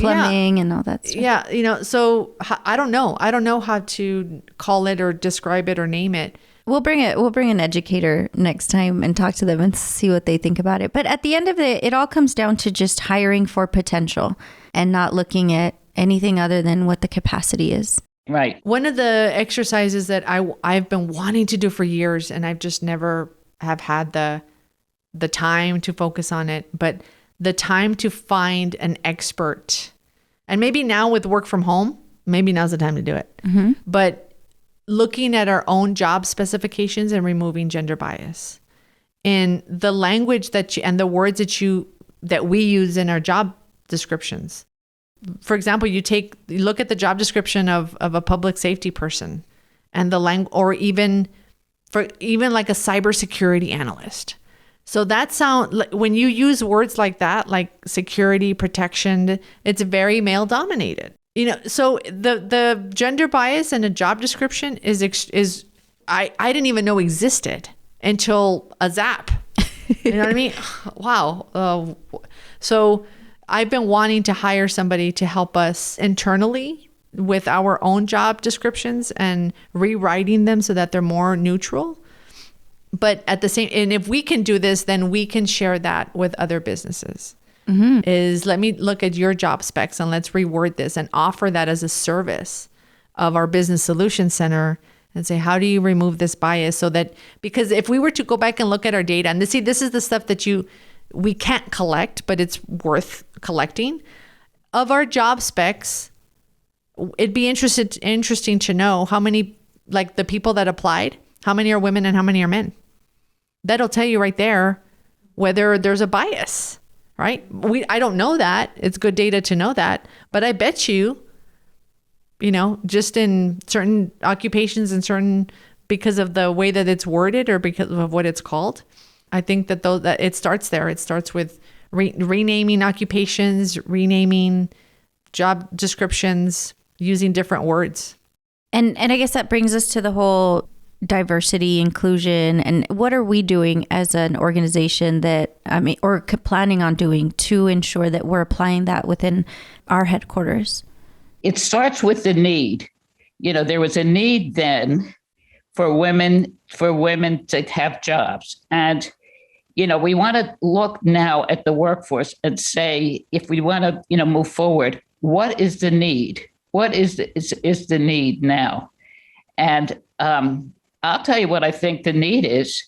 Plumbing and all that stuff. Yeah, you know, so I don't know. I don't know how to call it or describe it or name it. We'll bring an educator next time and talk to them and see what they think about it. But at the end of it all comes down to just hiring for potential and not looking at anything other than what the capacity is. Right. One of the exercises that I've been wanting to do for years, and I've just never have had the time to focus on it, but the time to find an expert. And maybe now with work from home, maybe now's the time to do it. Mm-hmm. But looking at our own job specifications and removing gender bias in the language and the words that we use in our job descriptions. For example, you look at the job description of a public safety person and or even like a cybersecurity analyst. So when you use words like that, like security, protection, it's very male dominated. You know, so the gender bias in a job description is I didn't even know existed until a Zap. You know what I mean? Wow. So I've been wanting to hire somebody to help us internally with our own job descriptions and rewriting them so that they're more neutral. But and if we can do this, then we can share that with other businesses. Mm-hmm. Let me look at your job specs and let's reword this and offer that as a service of our Business Solutions Center and say, how do you remove this bias? Because if we were to go back and look at our data, and this is the stuff that we can't collect, but it's worth collecting. Of our job specs, it'd be interesting to know how many, like the people that applied, how many are women and how many are men. That'll tell you right there whether there's a bias, right? I don't know that. It's good data to know that. But I bet you know, just in certain occupations and because of the way that it's worded or because of what it's called, I think that it starts there. It starts with renaming occupations, renaming job descriptions, using different words. And I guess that brings us to the whole diversity, inclusion, and what are we doing as an organization or planning on doing to ensure that we're applying that within our headquarters? It starts with the need. You know, there was a need then for women to have jobs. And you know, we want to look now at the workforce and say, if we want to, you know, move forward, what is the need? What is the need now? And I'll tell you what I think the need is.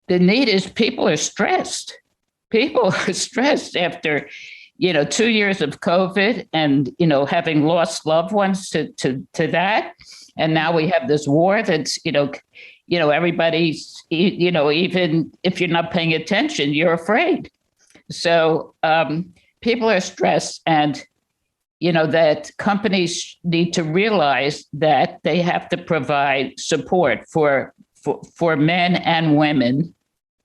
The need is people are stressed. People are stressed after, you know, 2 years of COVID and, you know, having lost loved ones to that. And now we have this war that's, you know, everybody's, you know, even if you're not paying attention, you're afraid. So people are stressed, and, you know, that companies need to realize that they have to provide support for men and women,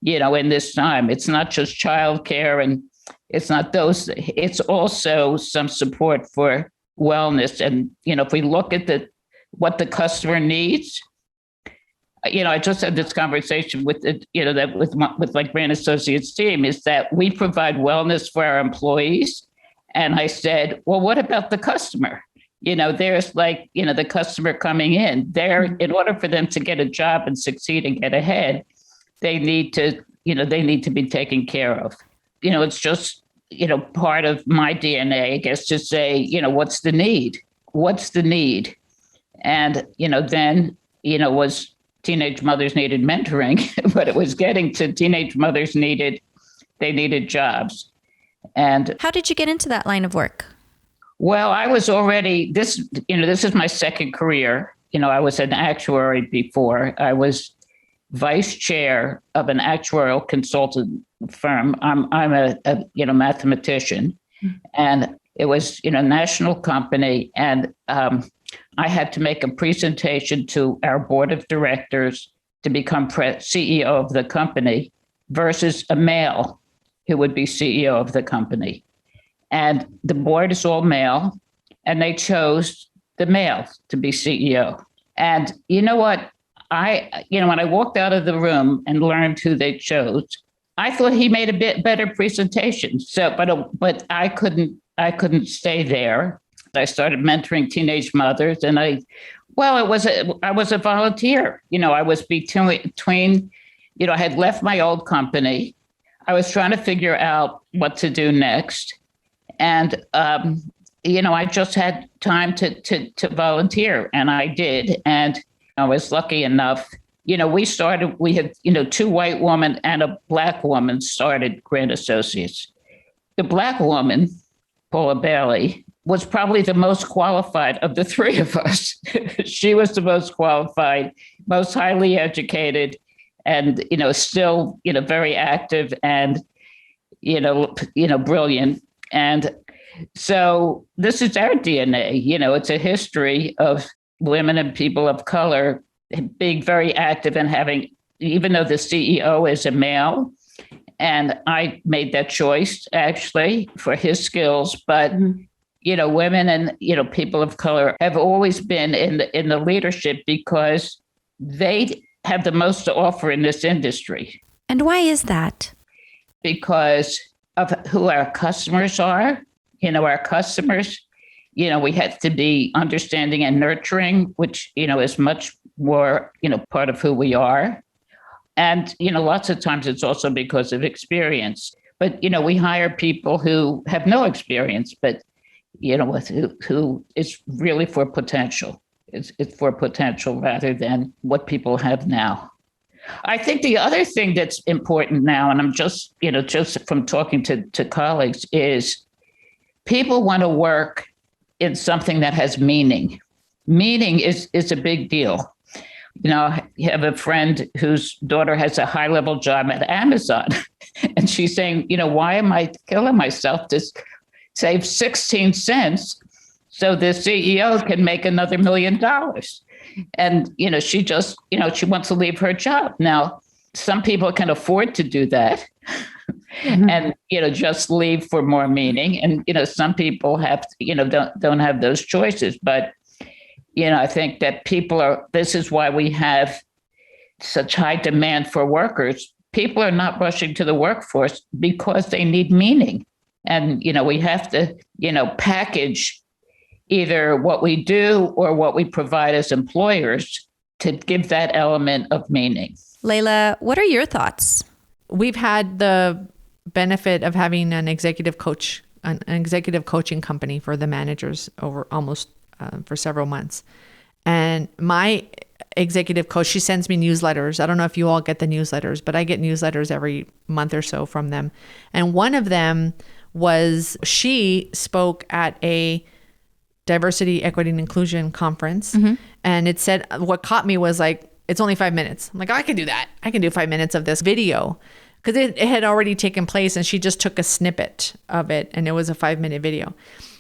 you know, in this time. It's not just childcare and, It's not those. It's also some support for wellness. And, if we look at what the customer needs, I just had this conversation with with my Brand Associates team, is that we provide wellness for our employees. And I said, well, what about the customer? There's the customer coming in there. In order for them to get a job and succeed and get ahead, they need to be taken care of. It's just, part of my DNA, I guess, to say, what's the need? What's the need? And, then, was teenage mothers needed mentoring, but it was getting to teenage mothers needed jobs. And how did you get into that line of work? Well, I was already, this is my second career. I was an actuary before. I was vice chair of an actuarial consultant firm. I'm a mathematician, and it was, national company. And I had to make a presentation to our board of directors to become CEO of the company versus a male who would be CEO of the company. And the board is all male, and they chose the male to be CEO. And you know what? When I walked out of the room and learned who they chose, I thought he made a bit better presentation. So, but I couldn't stay there. I started mentoring teenage mothers, and I was a volunteer. I was between, I had left my old company. I was trying to figure out what to do next. And, I just had time to volunteer, and I did. And I was lucky enough, we had, two white women and a Black woman started Grand Associates. The Black woman, Paula Bailey, was probably the most qualified of the three of us. She was the most qualified, most highly educated, and, still, very active and, brilliant. And so this is our DNA. It's a history of women and people of color being very active and having, even though the CEO is a male, and I made that choice actually for his skills, but women and people of color have always been in the leadership because they have the most to offer in this industry. And why is that? Because of who our customers are. Our customers, we have to be understanding and nurturing, which, is much more, part of who we are. And, lots of times it's also because of experience. But, we hire people who have no experience, but, who is really for potential. It's for potential rather than what people have now. I think the other thing that's important now, and I'm just from talking to colleagues, is people want to work in something that has meaning. Meaning is a big deal. You have a friend whose daughter has a high-level job at Amazon, and she's saying, why am I killing myself to save 16 cents so the CEO can make another $1 million? And, she just, she wants to leave her job. Now, some people can afford to do that and, just leave for more meaning. And, some people have, don't have those choices. But, I think that this is why we have such high demand for workers. People are not rushing to the workforce because they need meaning. And, we have to, package either what we do or what we provide as employers to give that element of meaning. Layla, what are your thoughts? We've had the benefit of having an executive coach, an executive coaching company for the managers over almost for several months. And my executive coach, she sends me newsletters. I don't know if you all get the newsletters, but I get newsletters every month or so from them. And one of them was, she spoke at a diversity, equity, and inclusion conference. Mm-hmm. And it said, what caught me was like, it's only 5 minutes. I'm like, oh, I can do that. I can do 5 minutes of this video. Because it had already taken place and she just took a snippet of it and it was a 5-minute video.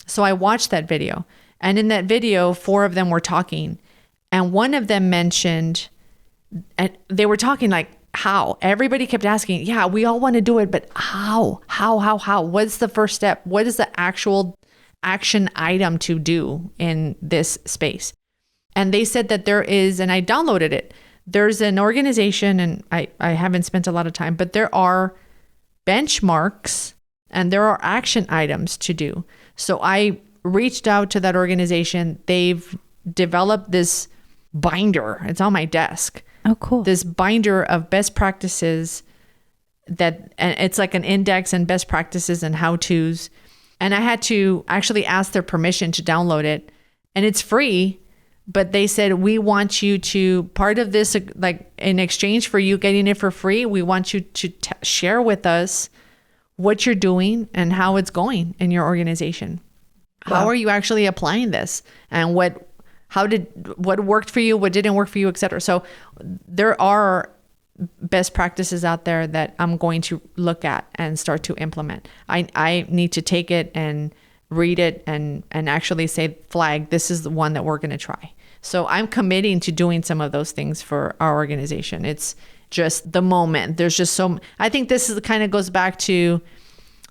So I watched that video. And in that video, 4 of them were talking. And one of them mentioned, and they were talking like how? Everybody kept asking, yeah, we all want to do it, but how? What's the first step? What is the actual action item to do in this space? And they said that there is, and I downloaded it, there's an organization, and I haven't spent a lot of time, but there are benchmarks and there are action items to do. So I reached out to that organization. They've developed this binder. It's on my desk. Oh, cool. This binder of best practices and it's like an index and best practices and how-tos. And I had to actually ask their permission to download it. And it's free, but they said, we want you to, part of this, like in exchange for you getting it for free, we want you to share with us what you're doing and how it's going in your organization. Wow. How are you actually applying this? And what worked for you, what didn't work for you, et cetera. So there are best practices out there that I'm going to look at and start to implement. I need to take it and read it and actually say, flag, this is the one that we're going to try. So I'm committing to doing some of those things for our organization. It's just the moment. There's just I think this kind of goes back to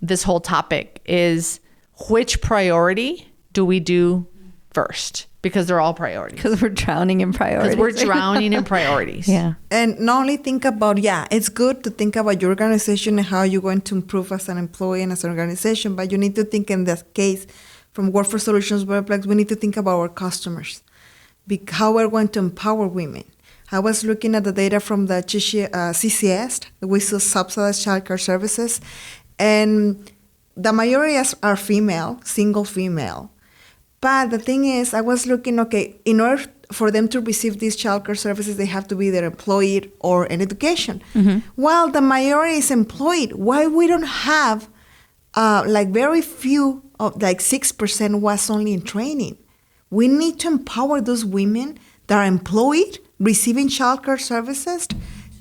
this whole topic is which priority do we do first? Because they're all priorities. Because we're drowning in priorities. Because we're drowning in priorities. Yeah. And not only think about, it's good to think about your organization and how you're going to improve as an employee and as an organization, but you need to think in this case, from Workforce Solutions, Borderplex, we need to think about our customers, how we're going to empower women. I was looking at the data from the CCS, which is Subsidized Childcare Services, and the majority are female, single female. But the thing is, I was looking, in order for them to receive these childcare services, they have to be either employed or in education. Mm-hmm. Well, the majority is employed. Why we don't have, very few of 6% was only in training? We need to empower those women that are employed, receiving childcare services,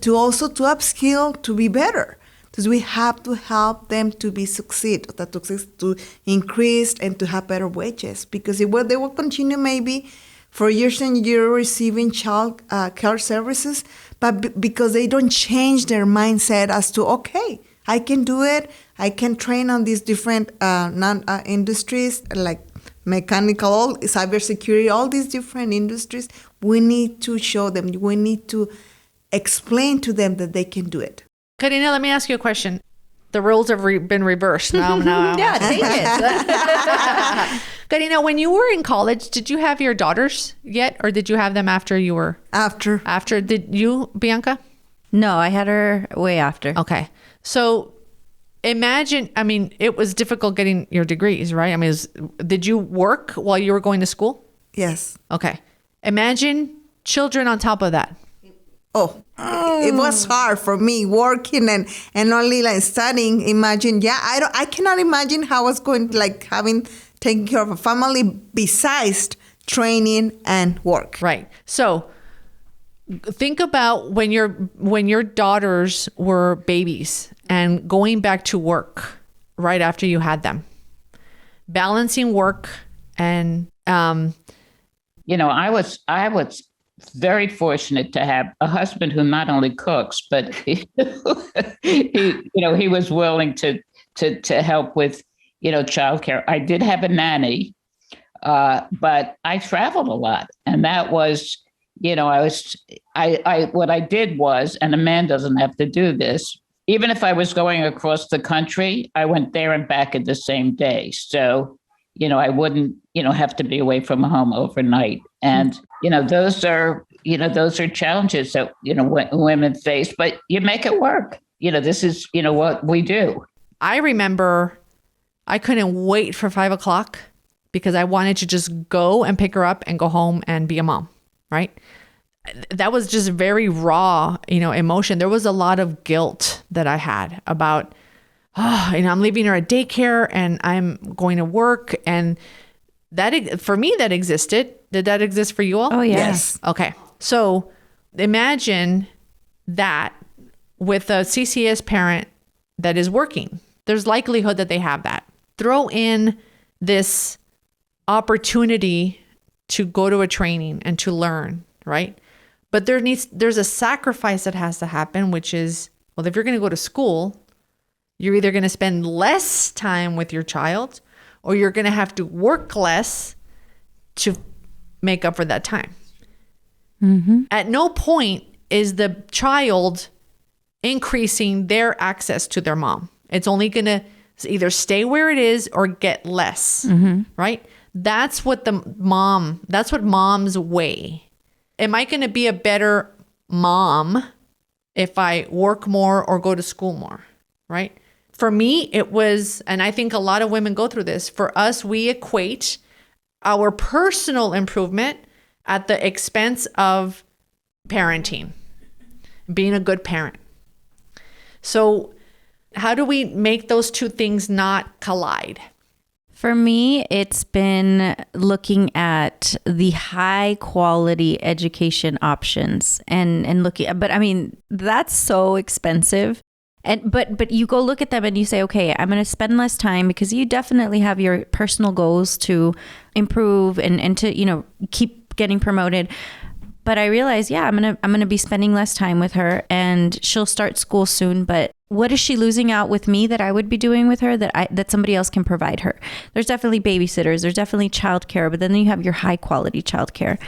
to upskill, to be better. Because we have to help them to to increase and to have better wages. Because they will continue maybe for years and years receiving child care services, but because they don't change their mindset as to, I can do it. I can train on these different industries like mechanical, cybersecurity, all these different industries. We need to show them. We need to explain to them that they can do it. Karina, let me ask you a question. The roles have been reversed now. Yeah, take it. Karina, when you were in college, did you have your daughters yet, or did you have them after you were? After. After. Did you, Bianca? No, I had her way after. Okay. So imagine, it was difficult getting your degrees, right? Did you work while you were going to school? Yes. Okay. Imagine children on top of that. It was hard for me working and only studying. Imagine, I cannot imagine how I was going to taking care of a family besides training and work. Right. So think about when your daughters were babies and going back to work right after you had them, balancing work and I was very fortunate to have a husband who not only cooks, but he was willing to help with, childcare. I did have a nanny, but I traveled a lot, and that was, what I did was, and a man doesn't have to do this. Even if I was going across the country, I went there and back in the same day. So, I wouldn't, have to be away from home overnight. And, those are challenges that, women face, but you make it work. This is, what we do. I remember I couldn't wait for 5:00 because I wanted to just go and pick her up and go home and be a mom. Right. That was just very raw, emotion. There was a lot of guilt that I had about, I'm leaving her at daycare and I'm going to work. And that, for me, that existed. Did that exist for you all? Oh, yes. Okay. So imagine that with a CCS parent that is working. There's likelihood that they have that. Throw in this opportunity to go to a training and to learn, right? But there's a sacrifice that has to happen, which is, well, if you're going to go to school, you're either going to spend less time with your child or you're going to have to work less to make up for that time. Mm-hmm. At no point is the child increasing their access to their mom. It's only going to either stay where it is or get less, right? That's what moms weigh. Am I going to be a better mom if I work more or go to school more, right? For me, it was, and I think a lot of women go through this, for us, we equate our personal improvement at the expense of parenting, being a good parent. So how do we make those two things not collide? For me, it's been looking at the high quality education options and looking, but I mean, that's so expensive. But you go look at them and you say, okay, I'm going to spend less time because you definitely have your personal goals to improve and to, keep getting promoted. But I realized, I'm going to be spending less time with her and she'll start school soon. But what is she losing out with me that I would be doing with her that somebody else can provide her? There's definitely babysitters. There's definitely childcare, but then you have your high quality childcare.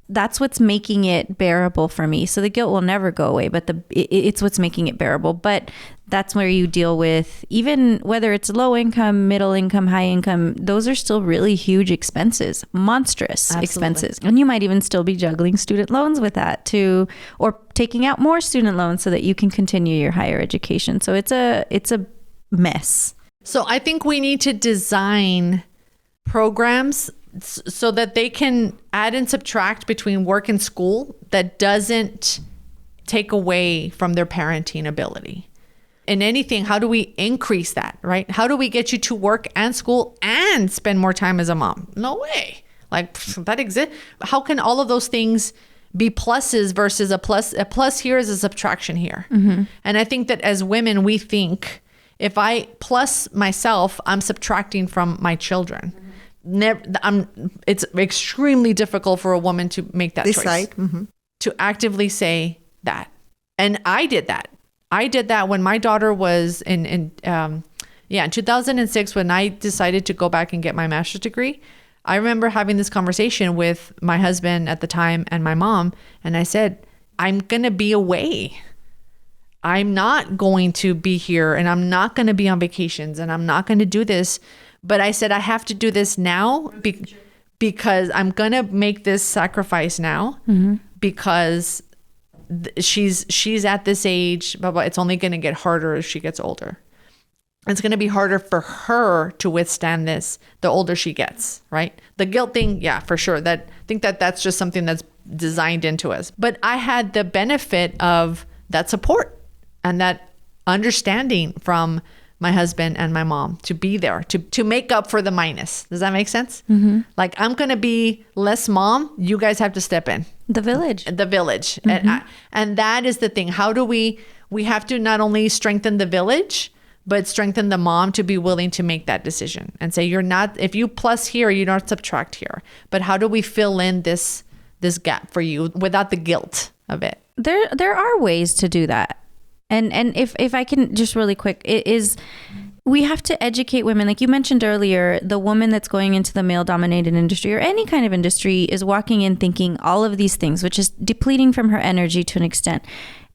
That's what's making it bearable for me. So the guilt will never go away, but it's what's making it bearable. But that's where you deal with, even whether it's low income, middle income, high income, those are still really huge expenses, monstrous expenses. And you might even still be juggling student loans with that too, or taking out more student loans so that you can continue your higher education. So it's a mess. So I think we need to design programs so that they can add and subtract between work and school that doesn't take away from their parenting ability. In anything, how do we increase that, right? How do we get you to work and school and spend more time as a mom? No way. Like that exists. How can all of those things be pluses versus a plus? A plus here is a subtraction here. Mm-hmm. And I think that as women, we think if I plus myself, I'm subtracting from my children. It's extremely difficult for a woman to make that choice. Mm-hmm. To actively say that. And I did that. I did that when my daughter was in 2006, when I decided to go back and get my master's degree. I remember having this conversation with my husband at the time and my mom. And I said, I'm going to be away. I'm not going to be here and I'm not going to be on vacations and I'm not going to do this. But I said, I have to do this now because I'm going to make this sacrifice now because she's at this age, blah, blah. It's only going to get harder as she gets older. It's going to be harder for her to withstand this the older she gets, right? The guilt thing, yeah, for sure. I think that's just something that's designed into us. But I had the benefit of that support and that understanding from my husband and my mom to be there, to make up for the minus. Does that make sense? Mm-hmm. Like, I'm going to be less mom. You guys have to step in. The village. Mm-hmm. And that is the thing. How do we have to not only strengthen the village, but strengthen the mom to be willing to make that decision and say, if you plus here, you don't subtract here. But how do we fill in this gap for you without the guilt of it? There are ways to do that. And if I can just really quick, we have to educate women. Like you mentioned earlier, the woman that's going into the male-dominated industry or any kind of industry is walking in thinking all of these things, which is depleting from her energy to an extent.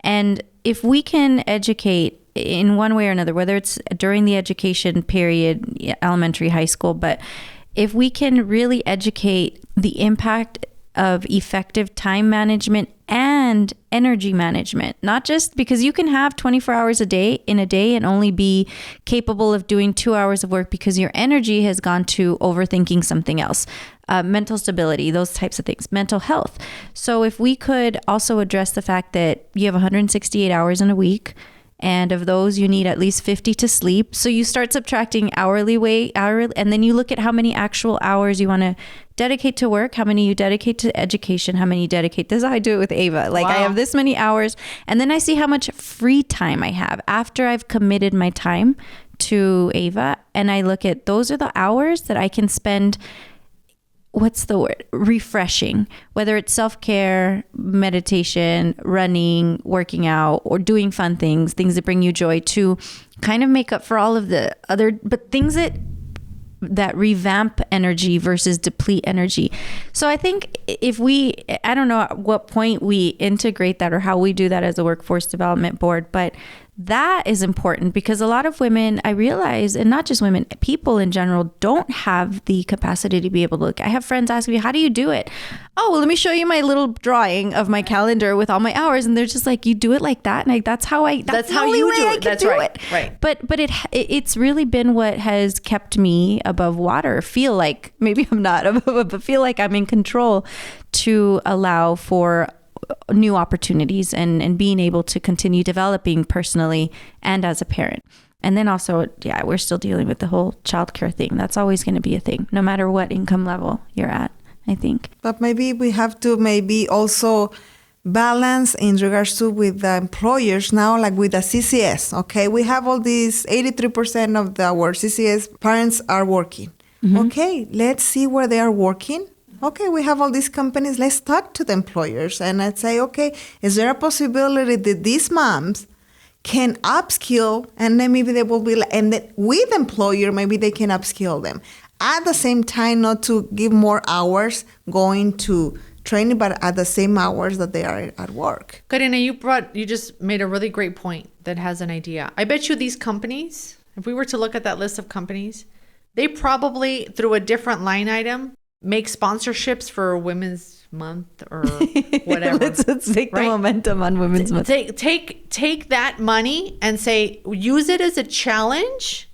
And if we can educate in one way or another, whether it's during the education period, elementary, high school, but if we can really educate the impact of effective time management and energy management, not just because you can have 24 hours in a day and only be capable of doing 2 hours of work because your energy has gone to overthinking something else, mental stability, those types of things, mental health. So if we could also address the fact that you have 168 hours in a week, and of those you need at least 50 to sleep. So you start subtracting hourly, and then you look at how many actual hours you want to dedicate to work, how many you dedicate to education, how many you dedicate. This is how I do it with Ava. Like, wow. I have this many hours, and then I see how much free time I have after I've committed my time to Ava, and I look at those are the hours that I can spend what's the word? Refreshing, whether it's self-care, meditation, running, working out, or doing fun things that bring you joy, to kind of make up for all of the other, but things that revamp energy versus deplete energy. So I think I don't know at what point we integrate that or how we do that as a workforce development board, but that is important because a lot of women, I realize, and not just women, people in general, don't have the capacity to be able to look. I have friends asking me, how do you do it? Oh, well, let me show you my little drawing of my calendar with all my hours. And they're just like, you do it like that? And that's how you do it. That's right. Right. But it's really been what has kept me above water. Feel like, maybe I'm not, but feel like I'm in control to allow for new opportunities and being able to continue developing personally and as a parent. And then also, we're still dealing with the whole childcare thing. That's always going to be a thing, no matter what income level you're at, I think. But maybe we have to also balance in regards to with the employers now, like with the CCS, okay? We have all these 83% of our CCS parents are working. Mm-hmm. Okay, let's see where they are working. Okay, we have all these companies. Let's talk to the employers and let's say, okay, is there a possibility that these moms can upskill and then maybe they will be, and then with employer, maybe they can upskill them. At the same time, not to give more hours going to training, but at the same hours that they are at work. Karina, you just made a really great point that has an idea. I bet you these companies, if we were to look at that list of companies, they probably, through a different line item, make sponsorships for Women's Month or whatever. let's take the momentum on Women's Month. Take that money and say, use it as a challenge.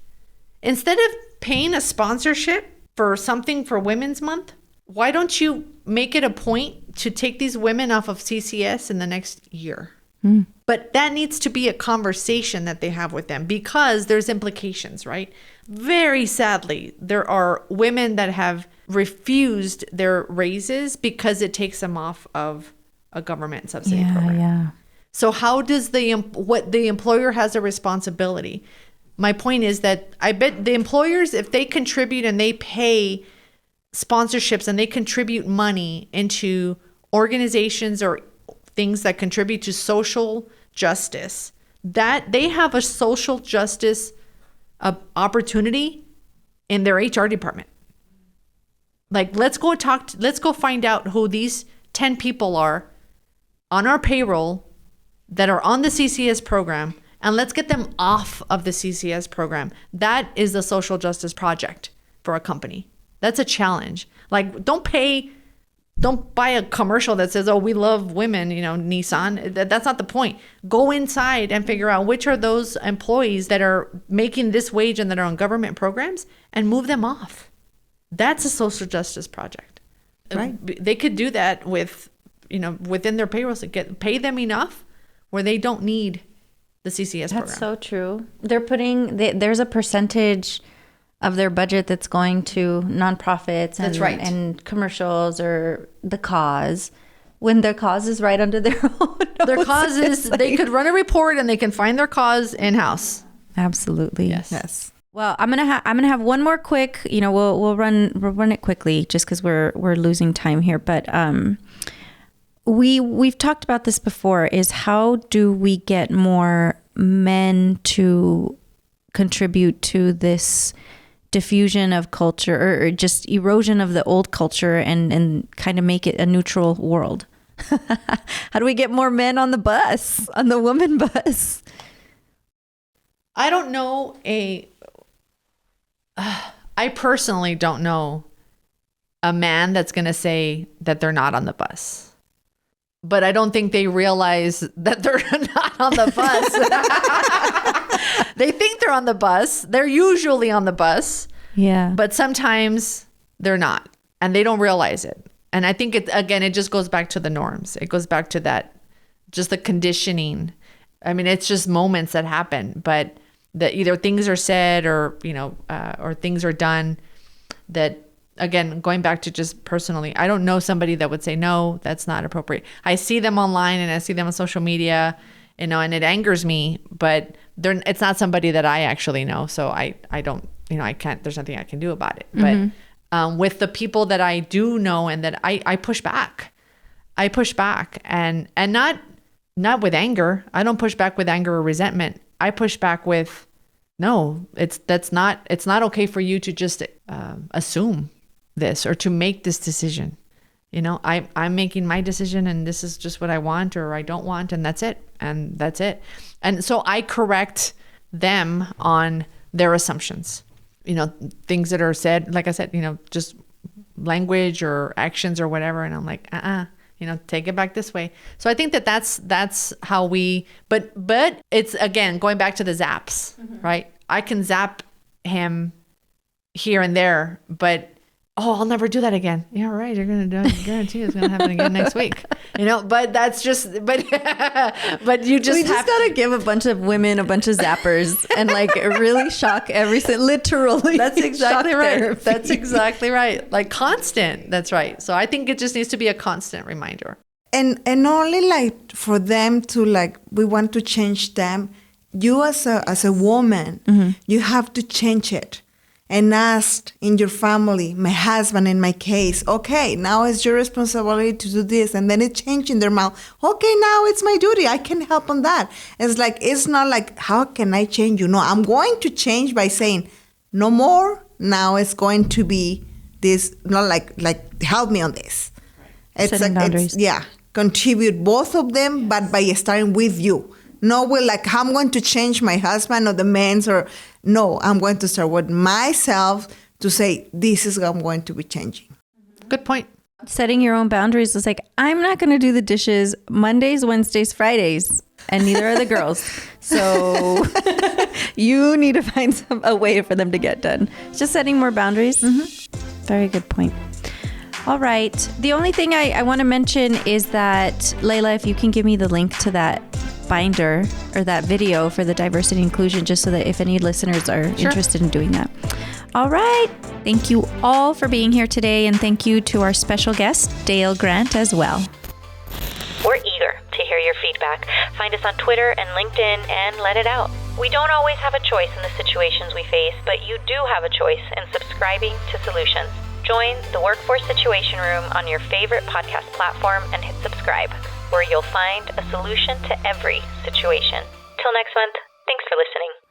Instead of paying a sponsorship for something for Women's Month, why don't you make it a point to take these women off of CCS in the next year? Mm. But that needs to be a conversation that they have with them because there's implications, right? Very sadly, there are women that have refused their raises because it takes them off of a government subsidy program. Yeah. So how does the employer has a responsibility? My point is that I bet the employers, if they contribute and they pay sponsorships and they contribute money into organizations or things that contribute to social justice, that they have a social justice opportunity in their HR department. Like, let's go find out who these 10 people are on our payroll that are on the CCS program, and let's get them off of the CCS program. That is the social justice project for a company. That's a challenge. Like, don't buy a commercial that says, oh, we love women, Nissan. That's not the point. Go inside and figure out which are those employees that are making this wage and that are on government programs and move them off. That's a social justice project. Right. They could do that with, within their payrolls, pay them enough where they don't need the CCS program. That's so true. There's a percentage of their budget that's going to nonprofits and commercials or the cause, when their cause is right under their own nose. Their cause is, they could run a report and they can find their cause in-house. Absolutely. Yes. Well, I'm gonna have one more quick. We'll run it quickly just because we're losing time here. But we've talked about this before. Is how do we get more men to contribute to this diffusion of culture or just erosion of the old culture and kind of make it a neutral world? How do we get more men on the bus, on the woman bus? I don't know I personally don't know a man that's going to say that they're not on the bus. But I don't think they realize that they're not on the bus. They think they're on the bus. They're usually on the bus. Yeah. But sometimes they're not. And they don't realize it. And I think, it just goes back to the norms. It goes back to that, just the conditioning. I mean, it's just moments that happen. But that either things are said or things are done that, again, going back to just personally, I don't know somebody that would say, no, that's not appropriate. I see them online and I see them on social media, and it angers me, but it's not somebody that I actually know. So I don't, I can't, there's nothing I can do about it. Mm-hmm. with the people that I do know and that I push back. I push back and not with anger. I don't push back with anger or resentment. I push back with, no, it's not okay for you to just assume this or to make this decision. You know, I'm making my decision and this is just what I want or I don't want, and that's it. And that's it. And so I correct them on their assumptions, you know, things that are said, like I said, you know, just language or actions or whatever. And I'm like, you know, take it back this way. So I think that's how we, but it's, again, going back to the zaps, right? I can zap him here and there, but I'll never do that again. Yeah, right. You're going to do it. I guarantee it's going to happen again next week. You know, but that's just, but you just we just got to give a bunch of women a bunch of zappers and like really shock literally. That's exactly right. Therapy. That's exactly right. Like constant. That's right. So I think it just needs to be a constant reminder. And only like for them to like, we want to change them. You as a woman, you have to change it. And ask in your family, my husband in my case, okay, now it's your responsibility to do this. And then it changed in their mouth. Okay, now it's my duty. I can help on that. It's like, it's not like, how can I change you? No, I'm going to change by saying, no more. Now it's going to be this, not like help me on this. It's setting like, boundaries. Contribute both of them, but by starting with you. No, we're like, I'm going to change my husband or the man's or no, I'm going to start with myself to say, this is what I'm going to be changing. Good point. Setting your own boundaries is like, I'm not going to do the dishes Mondays, Wednesdays, Fridays, and neither are the girls. So you need to find a way for them to get done. Just setting more boundaries. Very good point. All right. The only thing I want to mention is that, Layla, if you can give me the link to that binder or that video for the diversity and inclusion, just so that if any listeners are interested in doing that. All right. Thank you all for being here today. And thank you to our special guest, Dale Grant, as well. We're eager to hear your feedback. Find us on Twitter and LinkedIn and let it out. We don't always have a choice in the situations we face, but you do have a choice in subscribing to Solutions. Join the Workforce Situation Room on your favorite podcast platform and hit subscribe, where you'll find a solution to every situation. Till next month, thanks for listening.